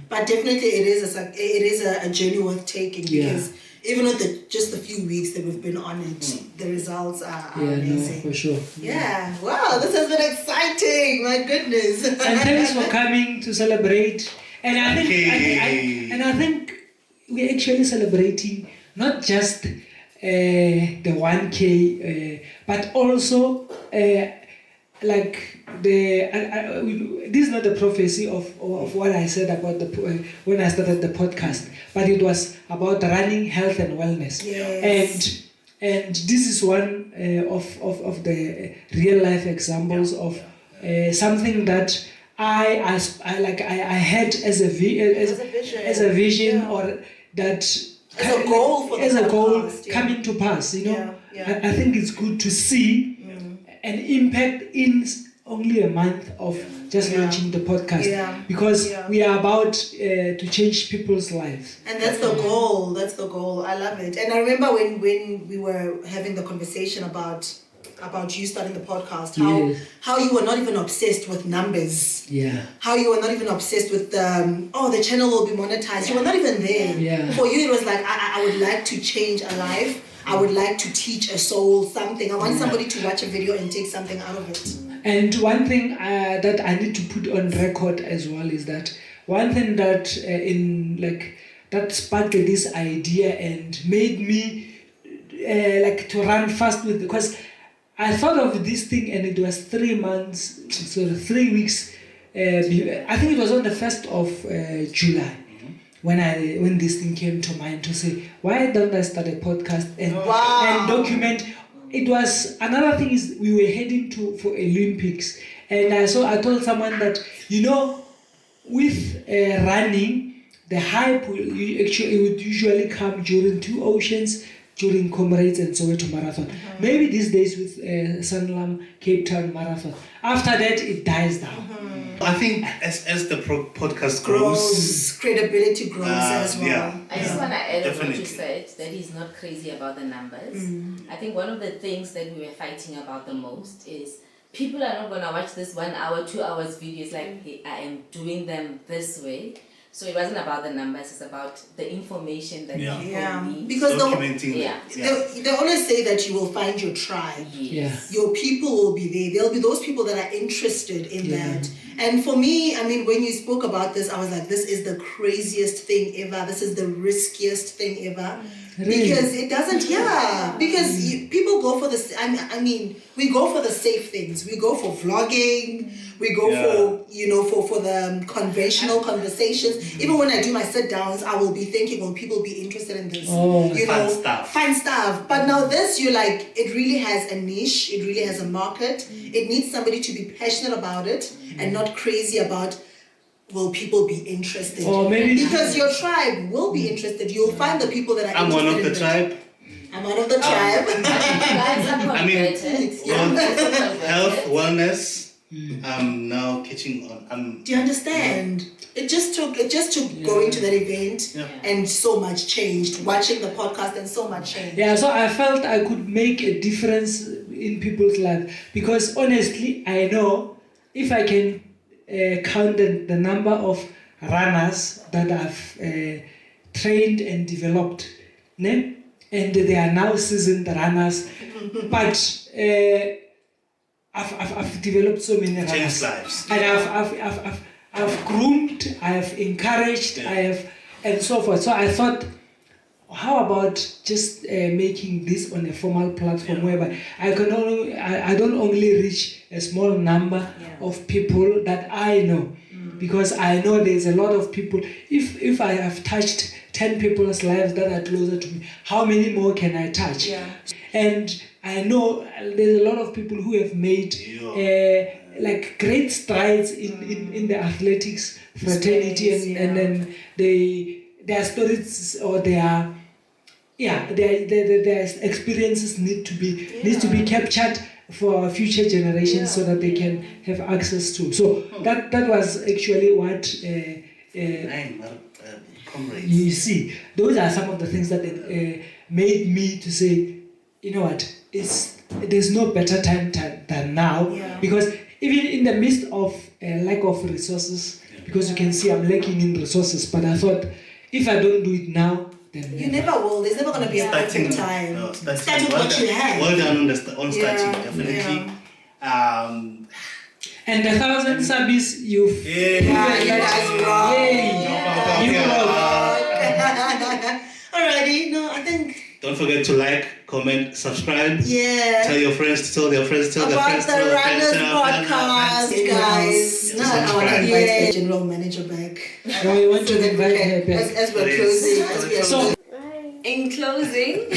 Speaker 3: But definitely it is a journey worth taking because even with just the few weeks that we've been on it, the results are amazing.
Speaker 1: No, for sure.
Speaker 3: Yeah. Wow, this has been exciting. My goodness.
Speaker 1: And thanks for coming to celebrate. And I think I think we're actually celebrating not just the 1K, but also like this is not a prophecy of what I said about when I started the podcast, but it was about running, health and wellness.
Speaker 3: Yes.
Speaker 1: And this is one of the real life examples of something that I had as a vision
Speaker 3: Yeah.
Speaker 1: or that
Speaker 3: As a goal for the
Speaker 1: as a goal
Speaker 3: podcast, yeah.
Speaker 1: coming to pass.
Speaker 3: Yeah.
Speaker 1: I think it's good to see an impact in only a month of just launching the podcast because we are about to change people's lives.
Speaker 3: And that's the goal. That's the goal. I love it. And I remember when we were having the conversation about you starting the podcast, how you were not even obsessed with numbers.
Speaker 1: Yeah.
Speaker 3: How you were not even obsessed with the channel will be monetized. You were not even there.
Speaker 1: Yeah.
Speaker 3: For you, it was like I would like to change a life. I would like to teach a soul something. I want somebody to watch a video and take something out of it.
Speaker 1: And one thing that I need to put on record as well is that one thing that that sparked this idea and made me like to run fast with, because I thought of this thing and it was 3 months, so 3 weeks. I think it was on the 1st of July when this thing came to mind to say, why don't I start a podcast and document. It was another thing is we were heading for Olympics, and I told someone that with running, the hype would usually come during 2 Oceans, during Comrades and Soweto Marathon. Maybe these days with Sanlam Cape Town Marathon. After that, it dies down.
Speaker 2: I think as the podcast grows,
Speaker 3: credibility grows as well.
Speaker 2: Yeah.
Speaker 4: I just want to add on what
Speaker 2: Definitely.
Speaker 4: you said, that he's not crazy about the numbers. I think one of the things that we were fighting about the most is people are not going to watch this 1 hour, 2 hours videos like, hey, I am doing them this way. So it wasn't about the numbers, it's about the information that people need.
Speaker 3: Because
Speaker 2: documenting.
Speaker 3: they always say that you will find your tribe.
Speaker 4: Yes.
Speaker 3: Your people will be there. There'll be those people that are interested in that. And for me, I mean, when you spoke about this, I was like, this is the craziest thing ever. This is the riskiest thing ever.
Speaker 1: Really?
Speaker 3: Because it doesn't, because people go for this, I mean, we go for the safe things. We go for vlogging. We go for the conventional conversations. Even when I do my sit downs, I will be thinking, will people be interested in this? Fun stuff. But now this, you're like, it really has a niche. It really has a market. It needs somebody to be passionate about it and not crazy about, will people be interested?
Speaker 1: Or maybe
Speaker 3: because your tribe will be interested. You'll find the people that are
Speaker 2: I'm
Speaker 3: interested
Speaker 2: one of the tribe.
Speaker 3: I'm one of the tribe.
Speaker 2: I mean, health, wellness. I'm now catching on.
Speaker 3: Do you understand? It just took going to that event and so much changed. Watching the podcast and so much changed.
Speaker 1: Yeah, so I felt I could make a difference in people's lives, because honestly, I know if I can count the number of runners that I've trained and developed, and they are now seasoned runners, but I've developed so many runners.
Speaker 2: Changed lives.
Speaker 1: And I've groomed, I have encouraged, I have, and so forth. So I thought, how about just making this on a formal platform whereby I don't only reach a small number of people that I know, because I know there's a lot of people. If I have touched 10 people's lives that are closer to me, how many more can I touch? And I know there's a lot of people who have made like great strides in the athletics fraternity, and then their stories or their experiences need to be captured for future generations so that they can have access to. So that was actually what you see. Those are some of the things that made me to say, you know what, there's no better time than now, because even in the midst of lack of resources, because you can see I'm lacking in resources, but I thought if I don't do it now, then
Speaker 3: you never will. There's never going to be a perfect time. Start with what you have.
Speaker 2: Well done on starting, definitely.
Speaker 1: And the 1,000 subbies you've...
Speaker 3: you guys rock.
Speaker 1: You rock.
Speaker 3: Alrighty, no, I think...
Speaker 2: Don't forget to like, comment, subscribe.
Speaker 3: Yeah.
Speaker 2: Tell your friends to tell their friends, tell their friends, tell their friends.
Speaker 3: About the Runners Podcast, guys. Now I want to invite the general manager back.
Speaker 1: No, we want to invite her back.
Speaker 3: As we're closing.
Speaker 1: So,
Speaker 4: in closing,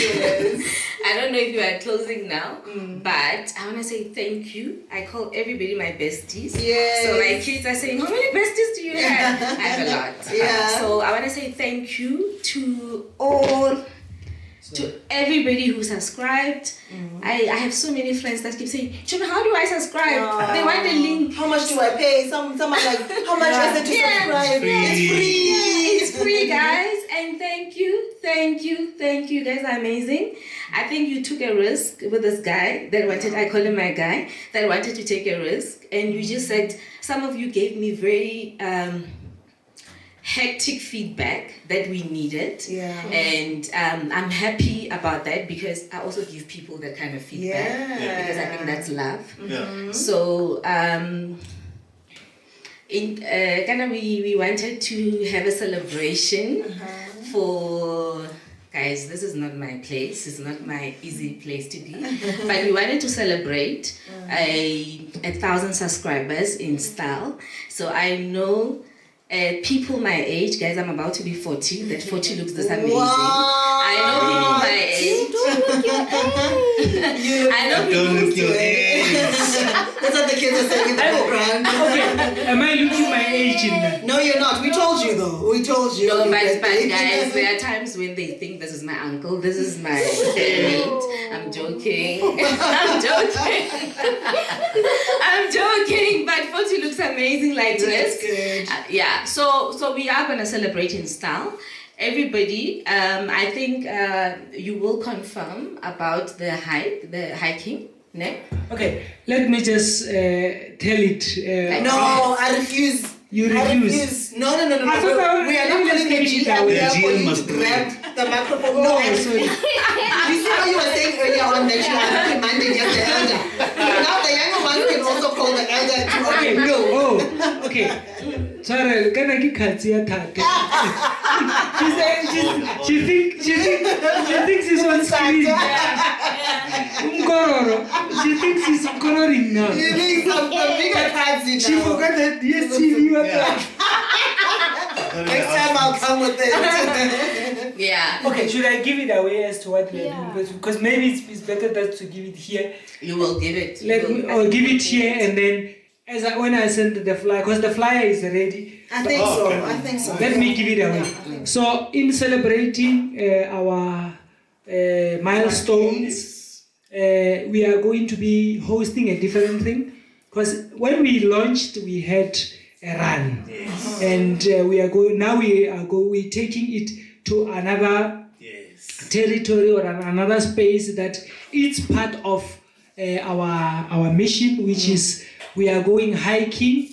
Speaker 4: I don't know if you are closing now, but I want to say thank you. I call everybody my besties.
Speaker 3: Yes.
Speaker 4: So my kids are saying, how many besties do you have? I have a lot. So I want to say thank you to all, to everybody who subscribed. I have so many friends that keep saying, Chuma, how do I subscribe? They want the link.
Speaker 3: How much do I pay? Someone like, how much is it to subscribe? It's free.
Speaker 4: It's free, guys. And thank you. You guys are amazing. I think you took a risk with this guy that wanted, I call him my guy, that wanted to take a risk. And you just said, some of you gave me very hectic feedback that we needed. And I'm happy about that, because I also give people that kind of feedback. Because I think that's love. So in Ghana, we wanted to have a celebration for guys, this is not my place. It's not my easy place to be. But we wanted to celebrate 1,000 subscribers in style. So I know people my age, guys, I'm about to be 40. That 40 looks this amazing.
Speaker 3: Wow.
Speaker 4: I know people my age. I know people
Speaker 2: Don't look your age.
Speaker 3: That's what the kids are saying in the background.
Speaker 1: Okay, am I looking my age in that?
Speaker 3: No, you're not. We told you though. We told you.
Speaker 4: No,
Speaker 3: on your
Speaker 4: but
Speaker 3: birthday.
Speaker 4: guys, there are times when they think this is my uncle, this is my parent. I'm joking. I'm joking. I'm joking, but 40 looks amazing like
Speaker 3: That's
Speaker 4: this.
Speaker 3: good.
Speaker 4: Yeah, so we are gonna celebrate in style. Everybody, I think you will confirm about the hiking. No?
Speaker 1: Okay, let me just tell it.
Speaker 3: No, I refuse.
Speaker 1: You
Speaker 3: I
Speaker 1: refuse.
Speaker 3: No.
Speaker 1: I thought
Speaker 3: We are not
Speaker 1: let's
Speaker 3: putting
Speaker 1: make
Speaker 3: a
Speaker 1: it
Speaker 3: G
Speaker 1: that
Speaker 3: and
Speaker 1: way.
Speaker 3: we are
Speaker 2: The
Speaker 3: for
Speaker 2: GM
Speaker 3: you to
Speaker 2: must do
Speaker 3: grab the microphone. No,
Speaker 1: Oh, sorry.
Speaker 3: You see how you were saying earlier on that you are demanding as the elder. Now the younger ones can also call the elder to
Speaker 1: Okay,
Speaker 3: no.
Speaker 1: oh, okay. Sorry, can I get Katsia Tate? She thinks he's on screen. She thinks he's coloring now.
Speaker 3: You need some bigger cards in
Speaker 1: She forgot that DSTV was
Speaker 3: Next time I'll come with it.
Speaker 4: Yeah.
Speaker 1: Okay, should I give it away as to what we are doing? Because maybe it's better that to give it here.
Speaker 4: You will give it.
Speaker 1: Or give it here and then when I send the flyer, because the flyer is ready.
Speaker 3: I think so. I think so.
Speaker 1: Let me give it away.
Speaker 3: Yeah, I think
Speaker 1: So, in celebrating our milestones, we are going to be hosting a different thing. Because when we launched, we had a run, and we're taking it to another territory or another space that it's part of our mission, which is we are going hiking.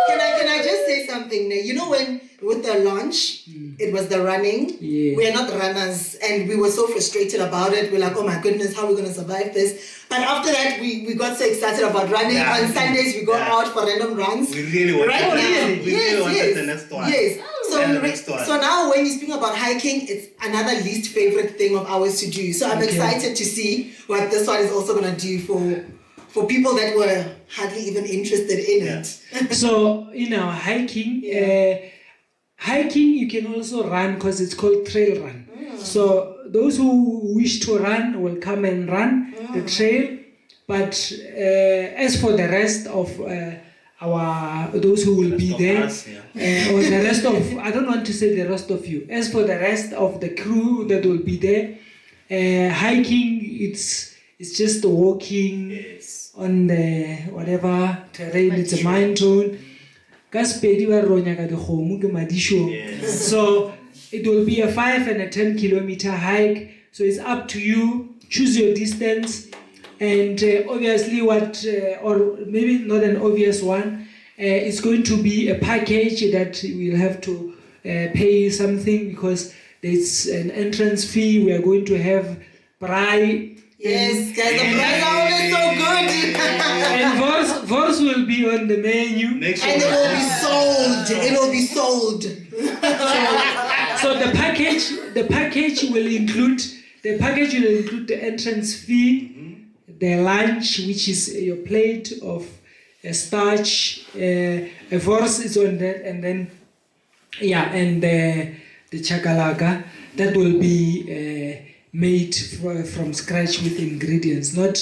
Speaker 3: Can I just say something? You know, when with the launch, it was the running.
Speaker 1: Yeah.
Speaker 3: We are not runners, and we were so frustrated about it. We're like, oh my goodness, how are we going to survive this? But after that, we got so excited about running.
Speaker 2: Yeah.
Speaker 3: On Sundays, we go out for random runs.
Speaker 2: We really wanted
Speaker 3: Right now,
Speaker 2: we really wanted the next one.
Speaker 3: Yes.
Speaker 2: And the next one.
Speaker 3: So now when you speak about hiking, it's another least favorite thing of ours to do. So I'm excited to see what this one is also going to do for people that were hardly even interested in it.
Speaker 1: So in our hiking, you can also run because it's called trail run. So those who wish to run will come and run the trail. But as for the rest of those who will be there, or the rest of, I don't want to say the rest of you. As for the rest of the crew that will be there, hiking, it's just walking on the whatever terrain. It's a mountain. So it will be a 5 and a 10 kilometer hike. So it's up to you. Choose your distance. And obviously or maybe not an obvious one, it's going to be a package that we'll have to pay something because there's an entrance fee. We are going to have braai.
Speaker 3: Yes, guys, the price are always so good.
Speaker 1: And Vors will be on the menu.
Speaker 3: And it will be sold. It will be sold.
Speaker 1: So the package will include the entrance fee, the lunch, which is your plate of starch, a Vors is on that, and then and the chakalaka that will be made from scratch with ingredients, not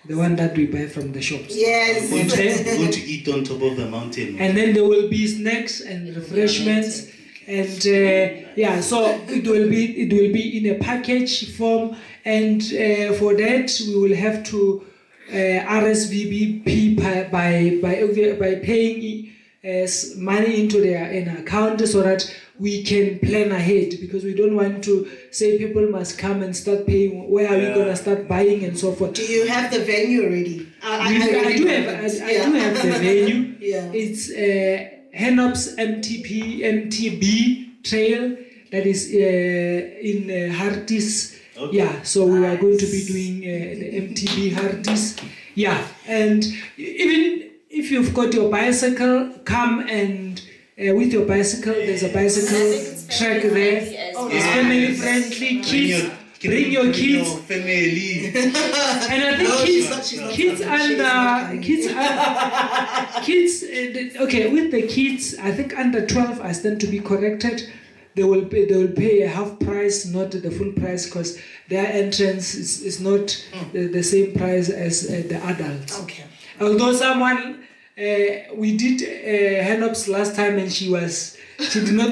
Speaker 1: the one that we buy from the shops.
Speaker 3: Yes.
Speaker 2: Going to eat on top of the mountain.
Speaker 1: And then there will be snacks and refreshments, and so it will be in a package form, and for that we will have to RSVP by paying money into their account so that we can plan ahead, because we don't want to say people must come and start paying. Where are we going to start buying and so forth?
Speaker 3: Do you have the venue already?
Speaker 1: I do have the venue.
Speaker 3: Yeah.
Speaker 1: It's Henops MTB Trail that is in Hartis.
Speaker 2: Okay.
Speaker 1: Yeah, so we are going to be doing the MTB Hartis. Yeah, and even if you've got your bicycle, come and with your bicycle. There's a bicycle track there. It's family friendly. Kids, bring your kids.
Speaker 2: Family.
Speaker 1: And I think okay, with the kids, I think under 12, I stand to be corrected. They will pay a half price, not the full price, because their entrance is not the same price as the adults.
Speaker 3: Okay.
Speaker 1: Although someone, we did hand-ups last time, and she did not.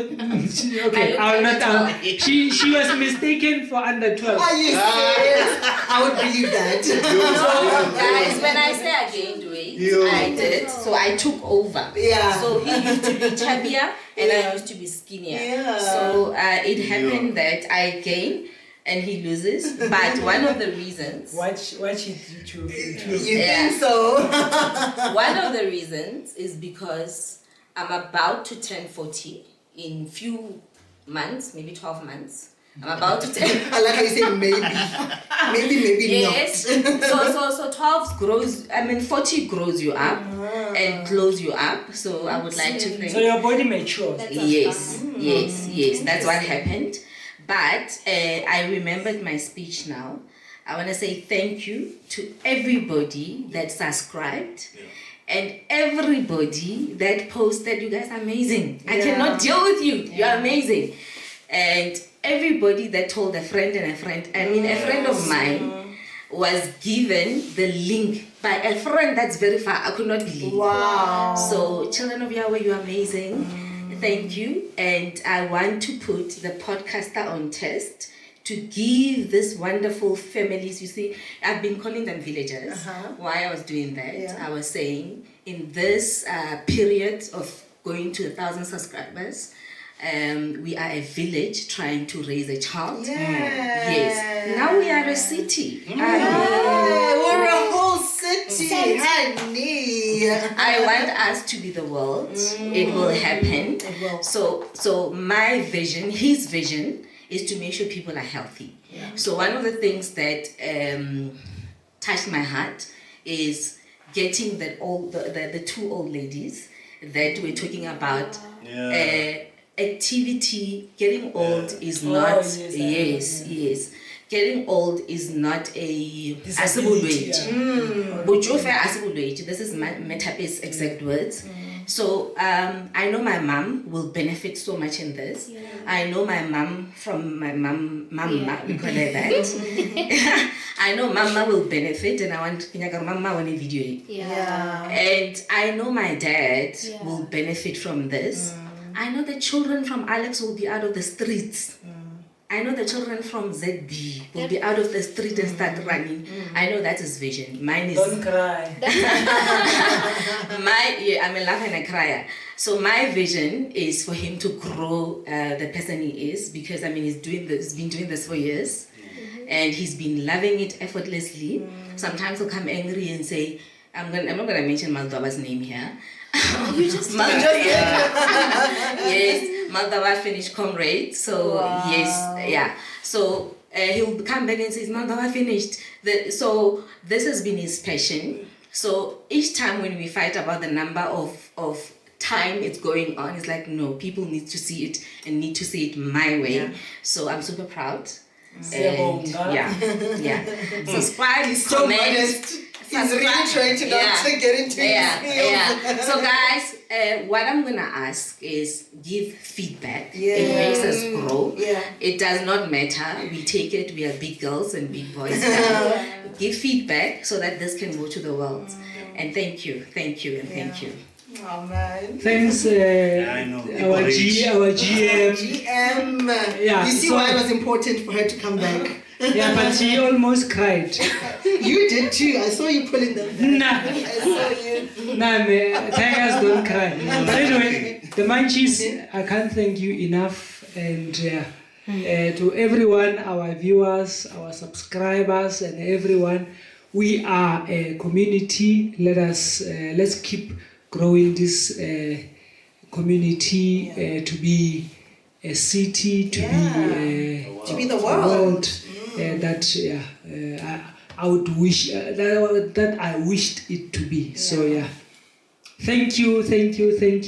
Speaker 1: I will not. She was mistaken for under 12.
Speaker 3: Are you serious? I would believe that.
Speaker 4: So, guys, when I say I gained weight, I did. So I took over.
Speaker 3: Yeah.
Speaker 4: So he used to be chubbier and I used to be skinnier.
Speaker 3: Yeah.
Speaker 4: So it happened that I gain and he loses. But one of the reasons.
Speaker 1: Watch it to
Speaker 3: You think so?
Speaker 4: One of the reasons is because I'm about to turn 40 in few months, maybe 12 months. I'm about to turn.
Speaker 3: I like how you say maybe. Maybe
Speaker 4: yes.
Speaker 3: not.
Speaker 4: So 12 grows, 40 grows you up and close you up. So I would like to think.
Speaker 1: So your body matures.
Speaker 4: Yes. That's what happened. But I remembered my speech now. I want to say thank you to everybody that subscribed. And everybody that posted, you guys are amazing. I cannot deal with you. You're amazing. And everybody that told a friend and a friend. A friend of mine was given the link by a friend that's very far. I could not believe.
Speaker 3: Wow.
Speaker 4: So, children of Yahweh, you're amazing. Thank you. And I want to put the podcaster on test to give these wonderful families, you see, I've been calling them villagers. Why I was doing that, I was saying, in this period of going to 1,000 subscribers, we are a village trying to raise a child. Yes. Now we are a city.
Speaker 3: We're a whole city, honey.
Speaker 4: I want us to be the world. It will happen.
Speaker 3: It will.
Speaker 4: So my vision, his vision, is to make sure people are healthy. So one of the things that touched my heart is getting the two old ladies that we're talking about. Activity. Getting old is not yes. Getting old is not a
Speaker 1: Disability,
Speaker 4: This is my Metapis exact words. So I know my mom will benefit so much in this. I know my mom from my mama, we call her that. I know mama will benefit, and I want mama on a video. And I know my dad will benefit from this. I know the children from Alex will be out of the streets. I know the children from ZB will be out of the street and start running. I know that's his vision. Mine is...
Speaker 1: Don't cry.
Speaker 4: I'm a laugher and a crier. So my vision is for him to grow the person he is, because he's been doing this for years. And he's been loving it effortlessly. Sometimes he'll come angry and say, I'm not gonna mention Maldawa's name here.
Speaker 3: You just
Speaker 4: Yes, Maldawa finished comrade. So So he'll come back and says, Maldawa finished. So this has been his passion. So each time when we fight about the number of time it's going on, it's like, no, people need to see it and need to see it my way. So I'm super proud. And subscribe,
Speaker 3: so
Speaker 4: comment.
Speaker 3: modest. He's really trying to not to get into his
Speaker 4: So guys, what I'm gonna ask is give feedback. It makes us grow. It does not matter. We take it. We are big girls and big boys now. Give feedback so that this can go to the world. And thank you.
Speaker 3: Oh man.
Speaker 1: Thanks, our GM.
Speaker 3: You see why it was important for her to come back.
Speaker 1: But she almost cried.
Speaker 3: You did too. I saw you pulling them.
Speaker 1: Nah.
Speaker 3: I saw you.
Speaker 1: Nah, tigers don't cry. But anyway, the Munchies, I can't thank you enough. And to everyone, our viewers, our subscribers, and everyone, we are a community. Let's keep growing this community to be a city, to
Speaker 3: be the world.
Speaker 1: I would wish that I wished it to be. So Thank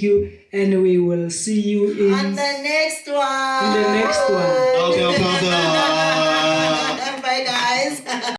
Speaker 1: you. And we will see you
Speaker 3: On the next one.
Speaker 1: in the next one.
Speaker 2: Okay,
Speaker 3: Bye, guys.